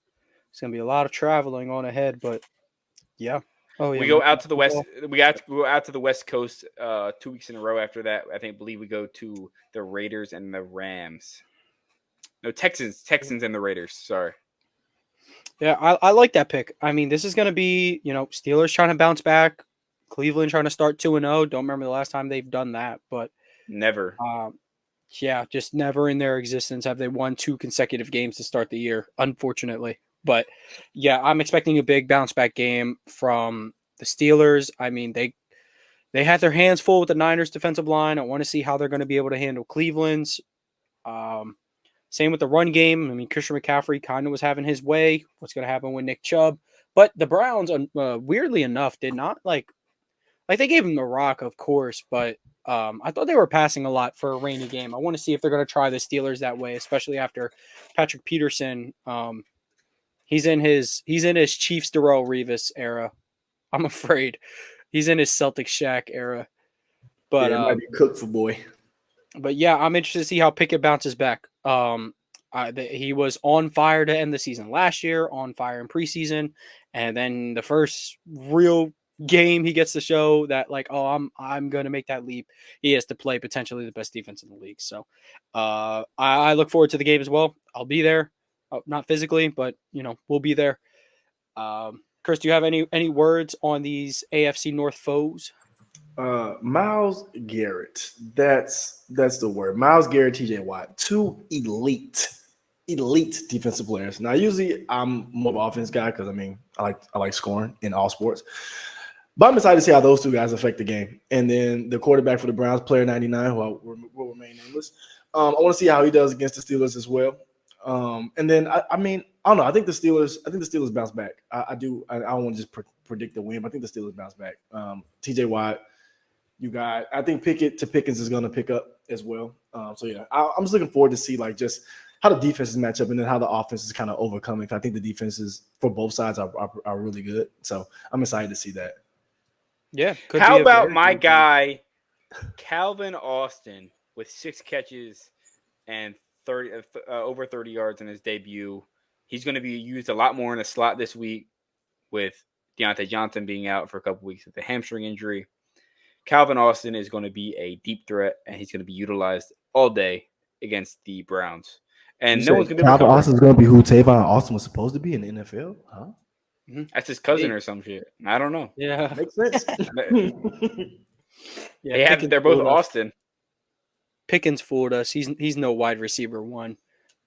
It's gonna be a lot of traveling on ahead, but yeah. Oh yeah. We go out to the west. We got to go out to the West Coast 2 weeks in a row. After that, I believe we go to the Raiders and the Rams. No, Texans and the Raiders. Sorry. Yeah, I like that pick. I mean, this is gonna be Steelers trying to bounce back, Cleveland trying to start 2-0. Don't remember the last time they've done that, but never. Yeah, just never in their existence have they won 2 consecutive games to start the year, unfortunately. But yeah, I'm expecting a big bounce back game from the Steelers. I mean, they had their hands full with the Niners defensive line. I want to see how they're going to be able to handle Cleveland's. Same with the run game. I mean, Christian McCaffrey kind of was having his way. What's going to happen with Nick Chubb? But the Browns, weirdly enough, did not like they gave him the rock, of course, but I thought they were passing a lot for a rainy game. I want to see if they're going to try the Steelers that way, especially after Patrick Peterson. He's in his Chiefs Darrelle Revis era. I'm afraid he's in his Celtics Shaq era. But it might be cooked for boy. But yeah, I'm interested to see how Pickett bounces back. He was on fire to end the season last year, on fire in preseason, and then the first real game he gets to show that I'm going to make that leap. He has to play potentially the best defense in the league. So I look forward to the game as well. I'll be there, not physically, but we'll be there. Chris, do you have any words on these AFC North foes? Myles Garrett. That's the word. Myles Garrett, TJ Watt, 2 elite defensive players. Now, usually I'm more of an offense guy because I like scoring in all sports. But I'm excited to see how those 2 guys affect the game. And then the quarterback for the Browns, player 99, who will remain nameless. I want to see how he does against the Steelers as well. And then I don't know. I think the Steelers bounce back. I do. I don't want to just predict the win, but I think the Steelers bounce back. TJ Watt. I think Pickens is going to pick up as well. So yeah, I'm just looking forward to see just how the defenses match up and then how the offense is kind of overcoming. I think the defenses for both sides are really good. So I'm excited to see that. Yeah. How about my guy, Calvin Austin, with 6 catches and over 30 yards in his debut? He's going to be used a lot more in the slot this week with Deontay Johnson being out for a couple weeks with a hamstring injury. Calvin Austin is going to be a deep threat, and he's going to be utilized all day against the Browns. And no one's going to be Calvin Austin's going to be who Tavon Austin was supposed to be in the NFL, huh? That's his cousin or some shit. I don't know. Yeah, makes sense. They're both Austin. Pickens fooled us. He's no wide receiver 1.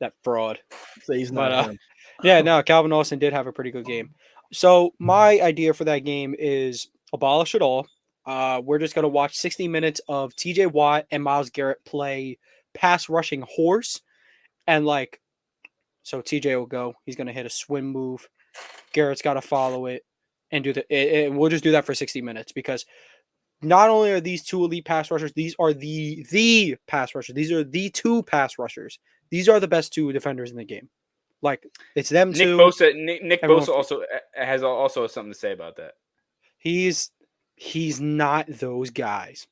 That fraud. Say he's But not him. yeah, no, Calvin Austin did have a pretty good game. So my idea for that game is abolish it all. We're just gonna watch 60 minutes of TJ Watt and Myles Garrett play pass rushing horse, and like, so TJ will go. He's gonna hit a swim move. Garrett's got to follow it and do we'll just do that for 60 minutes because not only are these two elite pass rushers, these are the pass rushers. These are the two pass rushers. These are the best two defenders in the game. Like, it's them Nick two. Bosa Everyone- also has something to say about that. He's not those guys.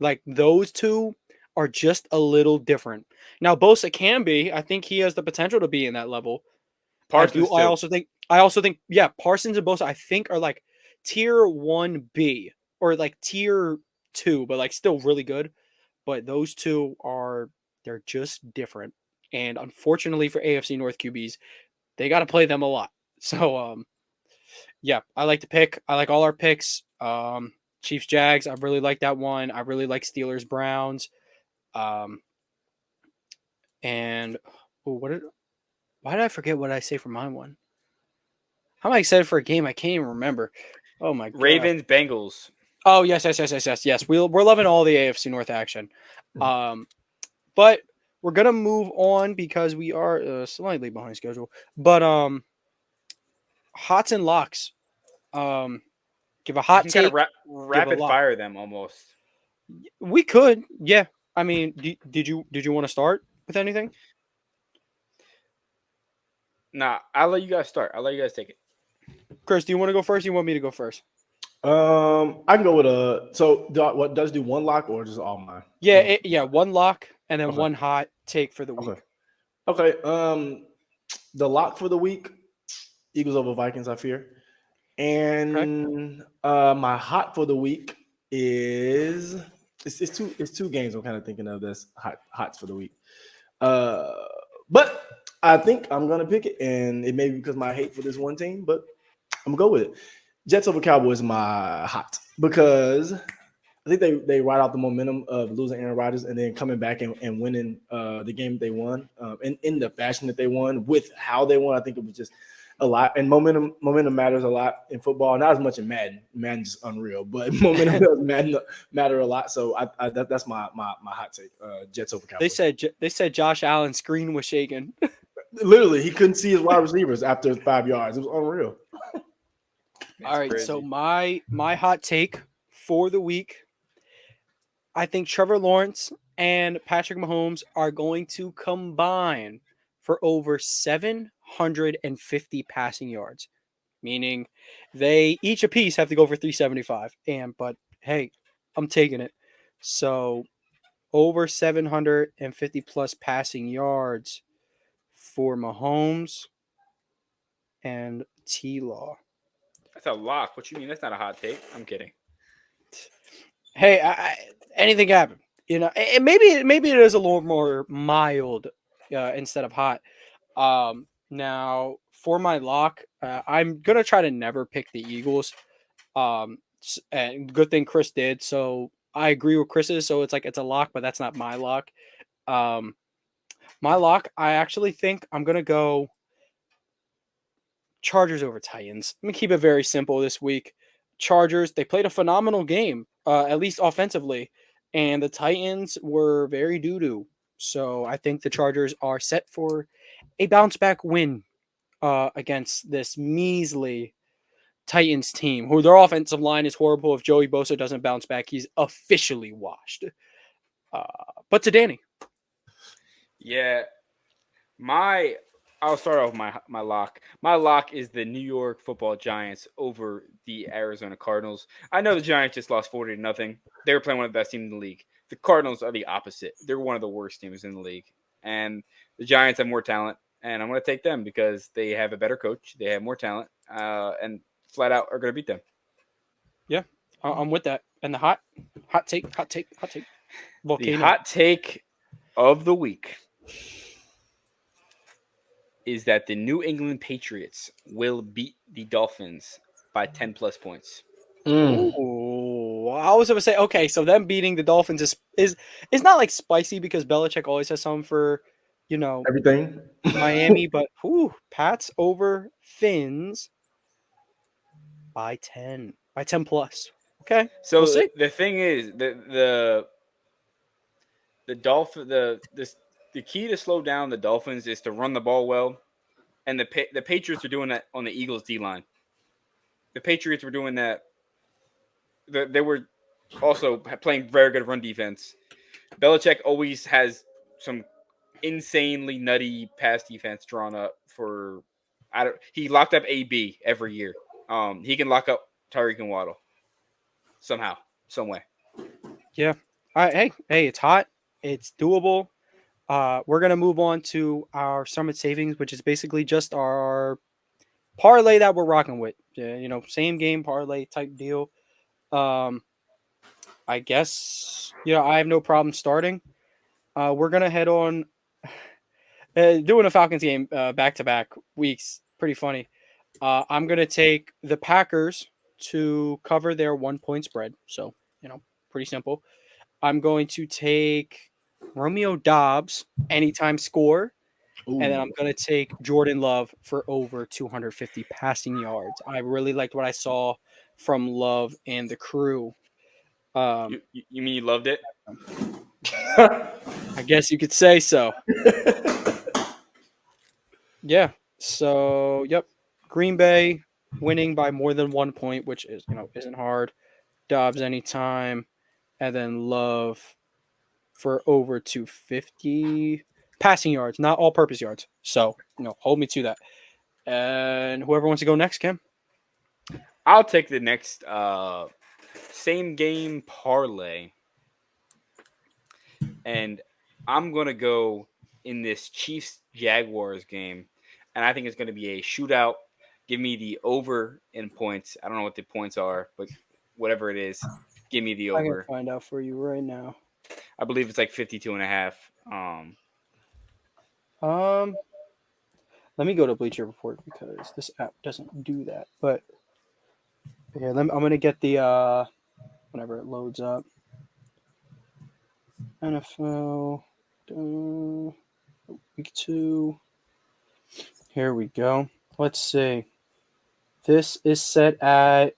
Like, those two are just a little different. Now Bosa can be. I think he has the potential to be in that level. Parsons, I also think, yeah, Parsons and Bosa, I think, are like tier 1B or like tier 2, but like still really good. But those two they're just different. And unfortunately for AFC North QBs, they got to play them a lot. So, yeah, I like the pick. I like all our picks. Chiefs, Jags, I really like that one. I really like Steelers, Browns. And why did I forget what I say for my one? How am I excited for a game? I can't even remember. Oh my god. Ravens, Bengals. Oh yes. We're loving all the AFC North action. But we're gonna move on because we are slightly behind schedule. But hots and locks. Give a hot You take. kind of rapid lock. fire them almost. We could, yeah. I mean, did you want to start with anything? Nah, I'll let you guys start. I'll let you guys take it. Chris, do you want to go first? Or you want me to go first? I can go with what does do one lock or just all mine? Yeah, one lock and then Okay. one hot take for the week. Okay. The lock for the week, Eagles over Vikings, I fear. And my hot for the week is it's two games I'm kind of thinking of this hots for the week. But I think I'm gonna pick it, and it may be because my hate for this one team, but I'm gonna go with it. Jets over Cowboys, my hot, because I think they ride out the momentum of losing Aaron Rodgers and then coming back and winning the game they won, in the fashion that they won, with how they won. I think it was just a lot, and momentum matters a lot in football. Not as much in Madden. Madden's just unreal, but momentum does matter a lot. So that's my hot take. Jets over Cowboys. They said Josh Allen's screen was shaking. Literally, he couldn't see his wide receivers after 5 yards. It was unreal. All right, crazy. so my hot take for the week, I think Trevor Lawrence and Patrick Mahomes are going to combine for over 750 passing yards, meaning they each apiece have to go for 375. But hey, I'm taking it. So over 750 plus passing yards for Mahomes and T-Law. That's a lock. What you mean? That's not a hot take. I'm kidding. Hey, anything can happen. You know, maybe it is a little more mild instead of hot. Now for my lock, I'm gonna try to never pick the Eagles. And good thing Chris did. So I agree with Chris's. So it's a lock, but that's not my lock. My lock, I actually think I'm gonna go Chargers over Titans. I'm gonna keep it very simple this week. Chargers, they played a phenomenal game, at least offensively, and the Titans were very doo-doo. So I think the Chargers are set for a bounce-back win against this measly Titans team, who their offensive line is horrible. If Joey Bosa doesn't bounce back, he's officially washed. But to Danny. Yeah, I'll start off with my lock. My lock is the New York Football Giants over the Arizona Cardinals. I know the Giants just lost 40-0. They were playing one of the best teams in the league. The Cardinals are the opposite. They're one of the worst teams in the league. And the Giants have more talent, and I'm going to take them because they have a better coach. They have more talent, and flat out are going to beat them. Yeah, I'm with that. And the hot take. Volcano. The hot take of the week is that the New England Patriots will beat the Dolphins by 10 plus points. Ooh, I was gonna say, okay, so them beating the Dolphins is not like spicy because Belichick always has something for Everything. Miami, but Pats over Fins by 10 plus. Okay, So we'll see. the thing is, the key to slow down the Dolphins is to run the ball well, and the Patriots are doing that on the Eagles D line. The Patriots were doing that. They were also playing very good run defense. Belichick always has some insanely nutty pass defense drawn up for. He locked up AB every year. He can lock up Tyreek and Waddle somehow, some way. Yeah. All right. Hey, it's hot. It's doable. We're gonna move on to our Summit Savings, which is basically just our parlay that we're rocking with. Yeah, same game parlay type deal. I guess I have no problem starting. We're gonna head on doing a Falcons game back to back weeks. Pretty funny. I'm gonna take the Packers to cover their 1 point spread. So pretty simple. I'm going to take Romeo Dobbs anytime score. Ooh. And then I'm going to take Jordan Love for over 250 passing yards. I really liked what I saw from Love and the crew. You mean you loved it? I guess you could say so. Yeah. So, yep. Green Bay winning by more than 1 point, which is, isn't hard. Dobbs anytime. And then Love for over 250 passing yards, not all purpose yards. So, hold me to that. And whoever wants to go next, Kim. I'll take the next same game parlay. And I'm going to go in this Chiefs-Jaguars game. And I think it's going to be a shootout. Give me the over in points. I don't know what the points are, but whatever it is, give me the over. I can find out for you right now. I believe it's like 52.5. Let me go to Bleacher Report because this app doesn't do that. But yeah, I'm going to get the whenever it loads up. NFL week 2. Here we go. Let's see. This is set at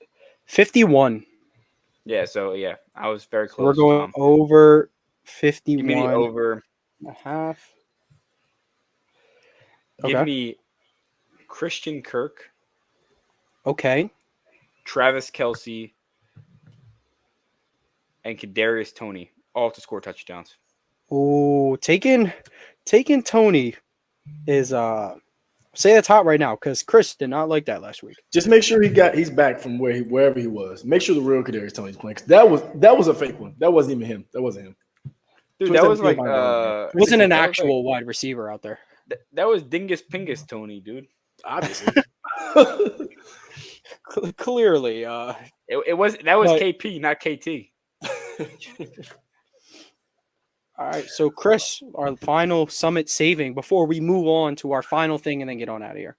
51. Yeah, so yeah, I was very close. We're going over 51. Give me the over and a half. Give me Christian Kirk. Okay. Travis Kelce. And Kadarius Toney, all to score touchdowns. Oh, taking Toney is say that's hot right now because Chris did not like that last week. Just make sure he's back from wherever he was. Make sure the real Kadarius Toney's playing. That was a fake one. That wasn't even him. That wasn't him. Dude, that was like it wasn't an actual wide receiver out there. That was Dingus Pingus Toney, dude. Obviously. Clearly, that was KP, not KT. All right, so Chris, our final Summit saving before we move on to our final thing and then get on out of here.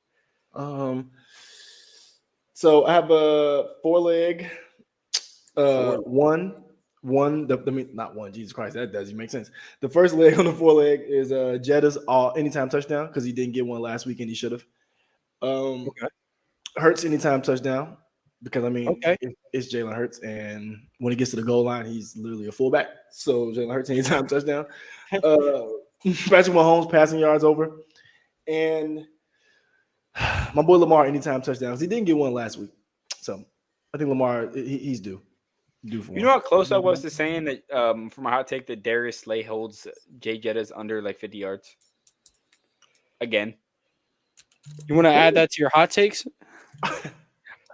So I have a 4-leg. Not one. Jesus Christ, that doesn't make sense. The first leg on the 4-leg is Jetta's anytime touchdown because he didn't get one last week and he should have. Hurts anytime touchdown because it's Jalen Hurts, and when he gets to the goal line, he's literally a fullback. So Jalen Hurts anytime touchdown. Patrick Mahomes passing yards over, and my boy Lamar anytime touchdowns. He didn't get one last week, so I think Lamar he's due. For you know how close I was to saying that for my hot take that Darius Slay holds Jay Jettas under like 50 yards again. You want to add that to your hot takes?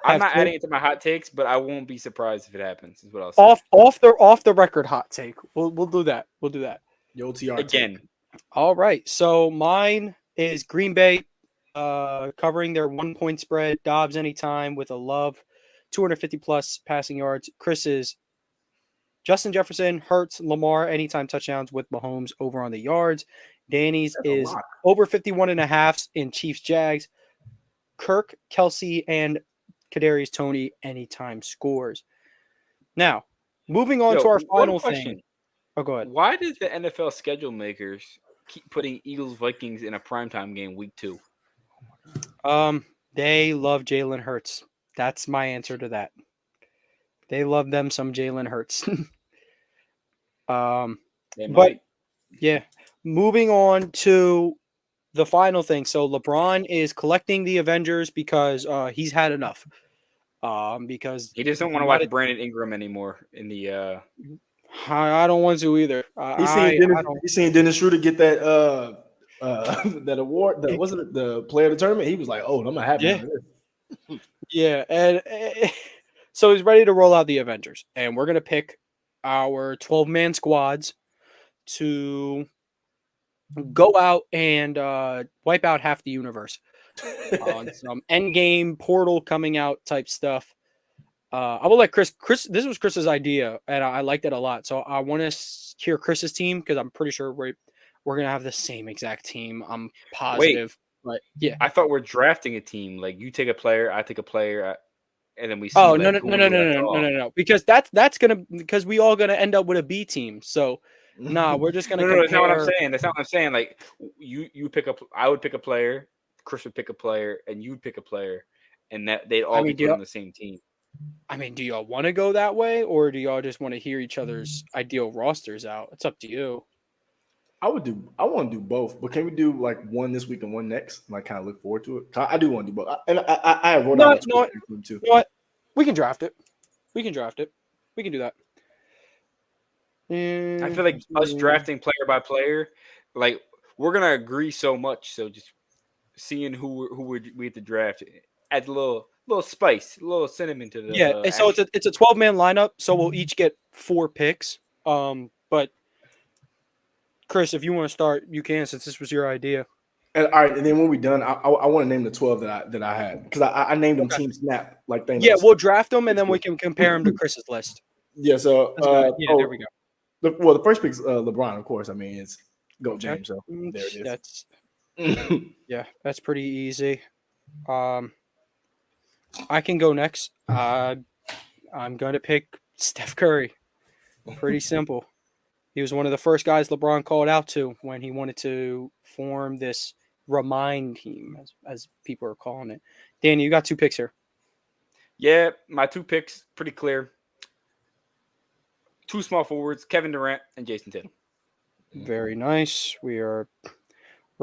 I'm not adding it to my hot takes, but I won't be surprised if it happens. Is what I'll say. Off the record hot take. We'll do that. We'll do that. Yo, TR again. Take. All right. So mine is Green Bay covering their 1 point spread. Dobbs anytime with a Love 250 plus passing yards. Chris's Justin Jefferson, Hurts, Lamar anytime touchdowns with Mahomes over on the yards. Danny's is over 51.5 in Chiefs Jags. Kirk, Kelce, and Kadarius Toney anytime scores. Now, moving on to our final thing. Oh, go ahead. Why does the NFL schedule makers keep putting Eagles Vikings in a primetime game week 2? They love Jalen Hurts. That's my answer to that. They love them some Jalen Hurts. They But might. yeah, moving on to the final thing. So LeBron is collecting the Avengers because he's had enough. Because He just don't want to watch Brandon Ingram anymore in the. I don't want to either. He seen Dennis Schroeder get that that award. Was it the player of the tournament? He was like, "Oh, I'm not happy." Yeah. Yeah, and so he's ready to roll out the Avengers, and we're gonna pick our 12-man squads to go out and wipe out half the universe on some endgame portal coming out type stuff. I will let Chris. This was Chris's idea, and I liked it a lot. So I want to hear Chris's team because I'm pretty sure we're gonna have the same exact team. I'm positive. But yeah. I thought we're drafting a team. Like you take a player, I take a player, and then we see. Oh like, no! Because because we all gonna end up with a B team. So we're just gonna. No, that's not what I'm saying. That's not what I'm saying. Like you pick up, I would pick a player, Chris would pick a player, and you'd pick a player, and that they'd all be put on the same team. I mean, do y'all want to go that way, or do y'all just want to hear each other's ideal rosters out? It's up to you. I want to do both, but can we do like one this week and one next? And I kind of look forward to it. I do want to do both, and I wrote out too. You know what? We can draft it. We can do that. I feel like us drafting player by player, like we're gonna agree so much. So just seeing who would we have to draft adds a little spice, a little cinnamon to the. Yeah, so it's a 12-man lineup. So we'll each get 4 picks. But Chris, if you want to start, you can since this was your idea. And all right, and then when we're done, I want to name the 12 that I had because I named them Team Snap like things. Yeah, we'll draft them and then we can compare them to Chris's list. Yeah. So there we go. The first pick's LeBron, of course. I mean, it's Go James. So there it is. That's pretty easy. I can go next. I'm going to pick Steph Curry. Pretty simple. He was one of the first guys LeBron called out to when he wanted to form this Remind team, as people are calling it. Danny, you got 2 picks here. Yeah, my 2 picks, pretty clear. 2 small forwards, Kevin Durant and Jason Tatum. Very nice. We're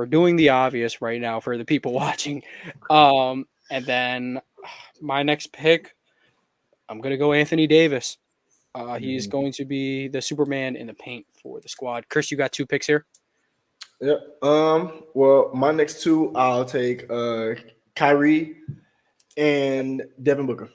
doing the obvious right now for the people watching. And then my next pick, I'm going to go Anthony Davis. He's going to be the Superman in the paint for the squad. Chris, you got 2 picks here? Yeah. Well, my next 2, I'll take Kyrie and Devin Booker.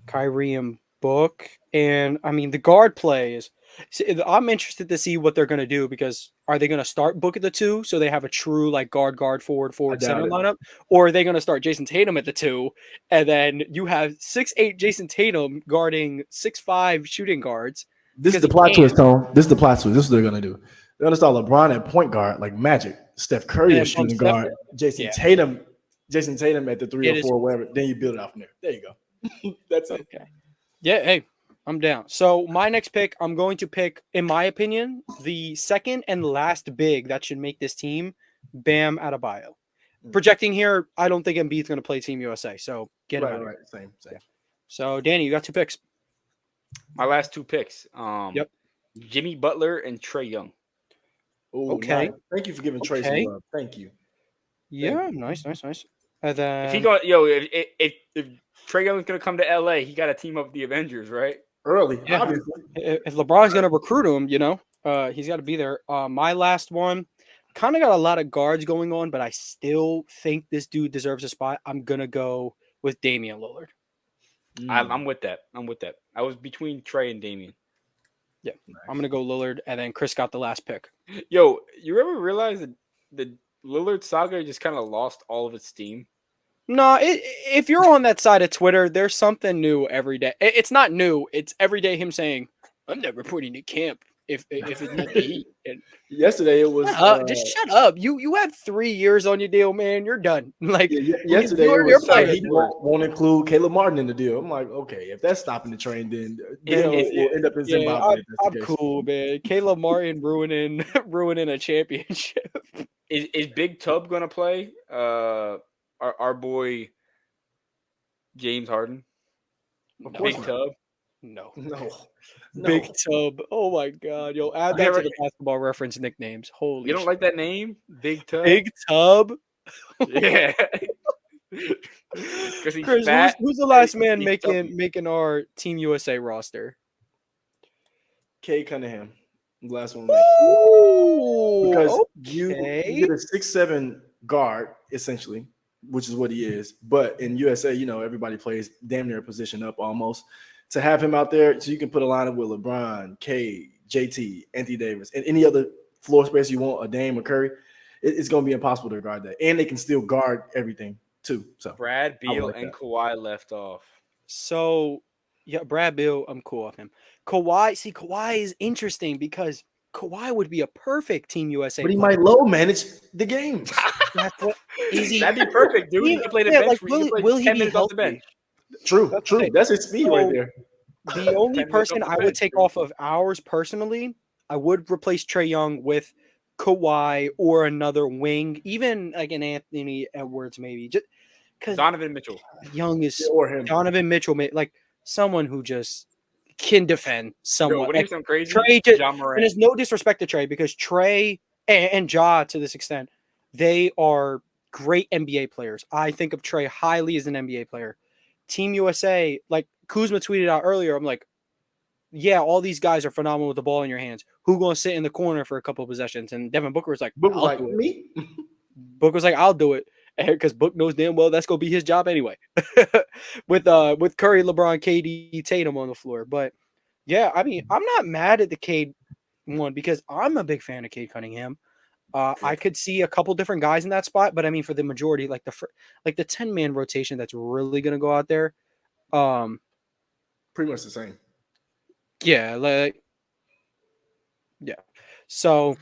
Kyrie and Book. And, I mean, the guard play is – I'm interested to see what they're going to do because are they going to start Book at the 2 so they have a true, like, guard, forward, center lineup? Or are they going to start Jason Tatum at the 2 and then you have 6'8" Jason Tatum guarding 6'5" shooting guards? This is the plot twist, Tone. This is the plot twist. This is what they're going to do. They're going to start LeBron at point guard like Magic. Steph Curry at shooting guard. Jason Tatum at the 3 or 4, whatever. Then you build it out from there. There you go. That's it. Okay. Yeah, hey, I'm down. So my next pick, I'm going to pick, in my opinion, the second and last big that should make this team, Bam Adebayo. Projecting here, I don't think Embiid's going to play Team USA. So get him out of here. Same. So Danny, you got 2 picks. My last 2 picks. Yep. Jimmy Butler and Trae Young. Ooh, okay. Nice. Thank you for giving Trae some love. Thank you. Yeah, nice. And then If he go, if Trae Young's gonna come to LA, he got to team up with the Avengers, right? Early, obviously. If LeBron's gonna recruit him, he's got to be there. My last one, kind of got a lot of guards going on, but I still think this dude deserves a spot. I'm gonna go with Damian Lillard. I'm with that. I was between Trae and Damian. Yeah, nice. I'm gonna go Lillard, and then Chris got the last pick. Yo, you ever realize that the Lillard saga just kind of lost all of its steam? No, if you're on that side of Twitter, there's something new every day. It's not new. It's every day him saying, "I'm not reporting to camp," if it's not the Heat. And Yesterday it was just shut up. You have 3 years on your deal, man. You're done. Like yesterday it you're was playing. he won't include Caleb Martin in the deal. I'm like, okay, if that's stopping the train, then we'll end up in Zimbabwe. I'm cool, man. Caleb Martin ruining a championship. Is Big Tub gonna play? Our boy James Harden. Big Tub. No. Big Tub. Oh my God. Yo, add that to the basketball reference nicknames. Holy You don't like that name? Big Tub? Big Tub? Yeah. Because he's Chris, fat. who's the last man making our Team USA roster? Cade Cunningham. The last one. Ooh, because you get a 6'7" guard, essentially, which is what he is. But in USA, everybody plays damn near a position up almost. To have him out there, so you can put a lineup with LeBron, Cade, JT, Anthony Davis, and any other floor space you want, a Dame or Curry, it's going to be impossible to guard that. And they can still guard everything too. So Brad Beal and Kawhi left off. So, yeah, Brad Beal, I'm cool with him. Kawhi is interesting because Kawhi would be a perfect Team USA but he player. might low manage the game. That'd be perfect, dude. He can play the bench. Will he be healthy? True. That's his speed right there. The only person I would take off of ours personally, I would replace Trae Young with Kawhi or another wing, even like an Anthony Edwards maybe. Just because Donovan Mitchell. Young is or him. Donovan Mitchell, like someone who just can defend someone. What do you think? Crazy? Trae just, and there's no disrespect to Trae because Trae and Ja to this extent, they are great NBA players. I think of Trae highly as an NBA player. Team USA, like Kuzma tweeted out earlier, I'm like, yeah, all these guys are phenomenal with the ball in your hands. Who going to sit in the corner for a couple of possessions? And Devin Booker was like, me. Book was like, I'll do it. Because Book knows damn well that's going to be his job anyway. with Curry, LeBron, KD, Tatum on the floor. But, yeah, I mean, I'm not mad at the Cade one because I'm a big fan of Cade Cunningham. I could see a couple different guys in that spot, but I mean, for the majority, like the 10-man rotation that's really going to go out there. Pretty much the same. Yeah. So,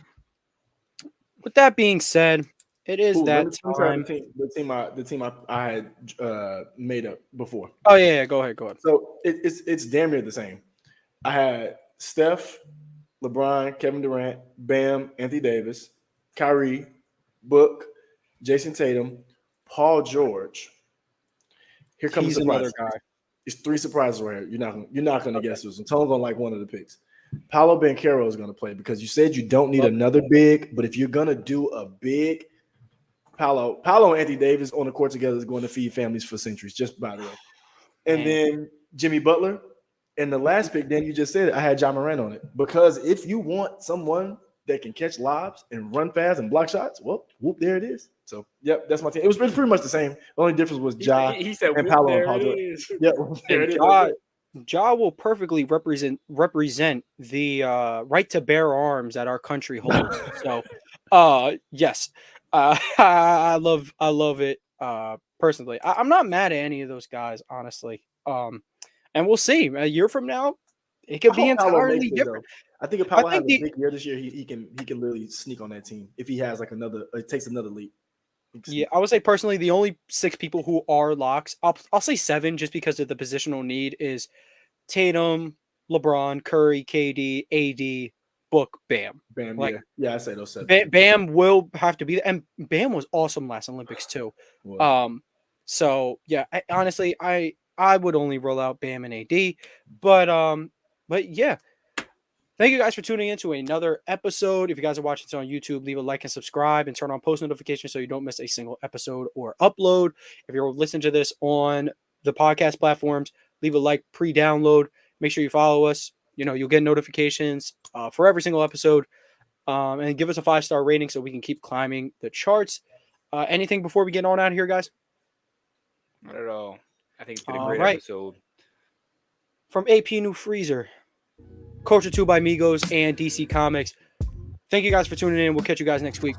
with that being said, it is that time. The team I had made up before. Oh yeah, go ahead. So it's damn near the same. I had Steph, LeBron, Kevin Durant, Bam, Anthony Davis, Kyrie, Book, Jason Tatum, Paul George. Here comes He's another guy. It's 3 surprises right here. You're not gonna guess this. Tone's gonna like one of the picks. Paolo Banchero is gonna play because you said you don't need another big, but if you're gonna do a big, Paolo and Anthony Davis on the court together is going to feed families for centuries, just by the way. And then Jimmy Butler. And the last pick, Dan, you just said it, I had Ja Morant on it. Because if you want someone that can catch lobs and run fast and block shots, well, whoop, there it is. So, yep, that's my team. It was pretty much the same. The only difference was Ja he said, and Paolo and Paul George. Yep, there it is. Ja will perfectly represent the right to bear arms that our country holds. So, yes, I love it. Personally, I'm not mad at any of those guys, honestly. And we'll see. A year from now, it could be entirely different. I think if Paolo has a big year this year, he can literally sneak on that team if he has like takes another leap. Yeah, I would say personally, the only 6 people who are locks, I'll say 7 just because of the positional need is Tatum, LeBron, Curry, KD, AD, Book, Bam. Bam, yeah, I say those 7. Bam will have to be, and Bam was awesome last Olympics too. So yeah, honestly, I would only roll out Bam and AD, but yeah. Thank you guys for tuning in to another episode. If you guys are watching this on YouTube, leave a like and subscribe and turn on post notifications so you don't miss a single episode or upload. If you're listening to this on the podcast platforms, leave a like pre-download. Make sure you follow us. You'll get notifications for every single episode. And give us a 5-star rating so we can keep climbing the charts. Anything before we get on out of here, guys? Not at all. I think it's been a great episode. From AP New Freezer, Culture 2 by Migos, and DC Comics. Thank you guys for tuning in. We'll catch you guys next week.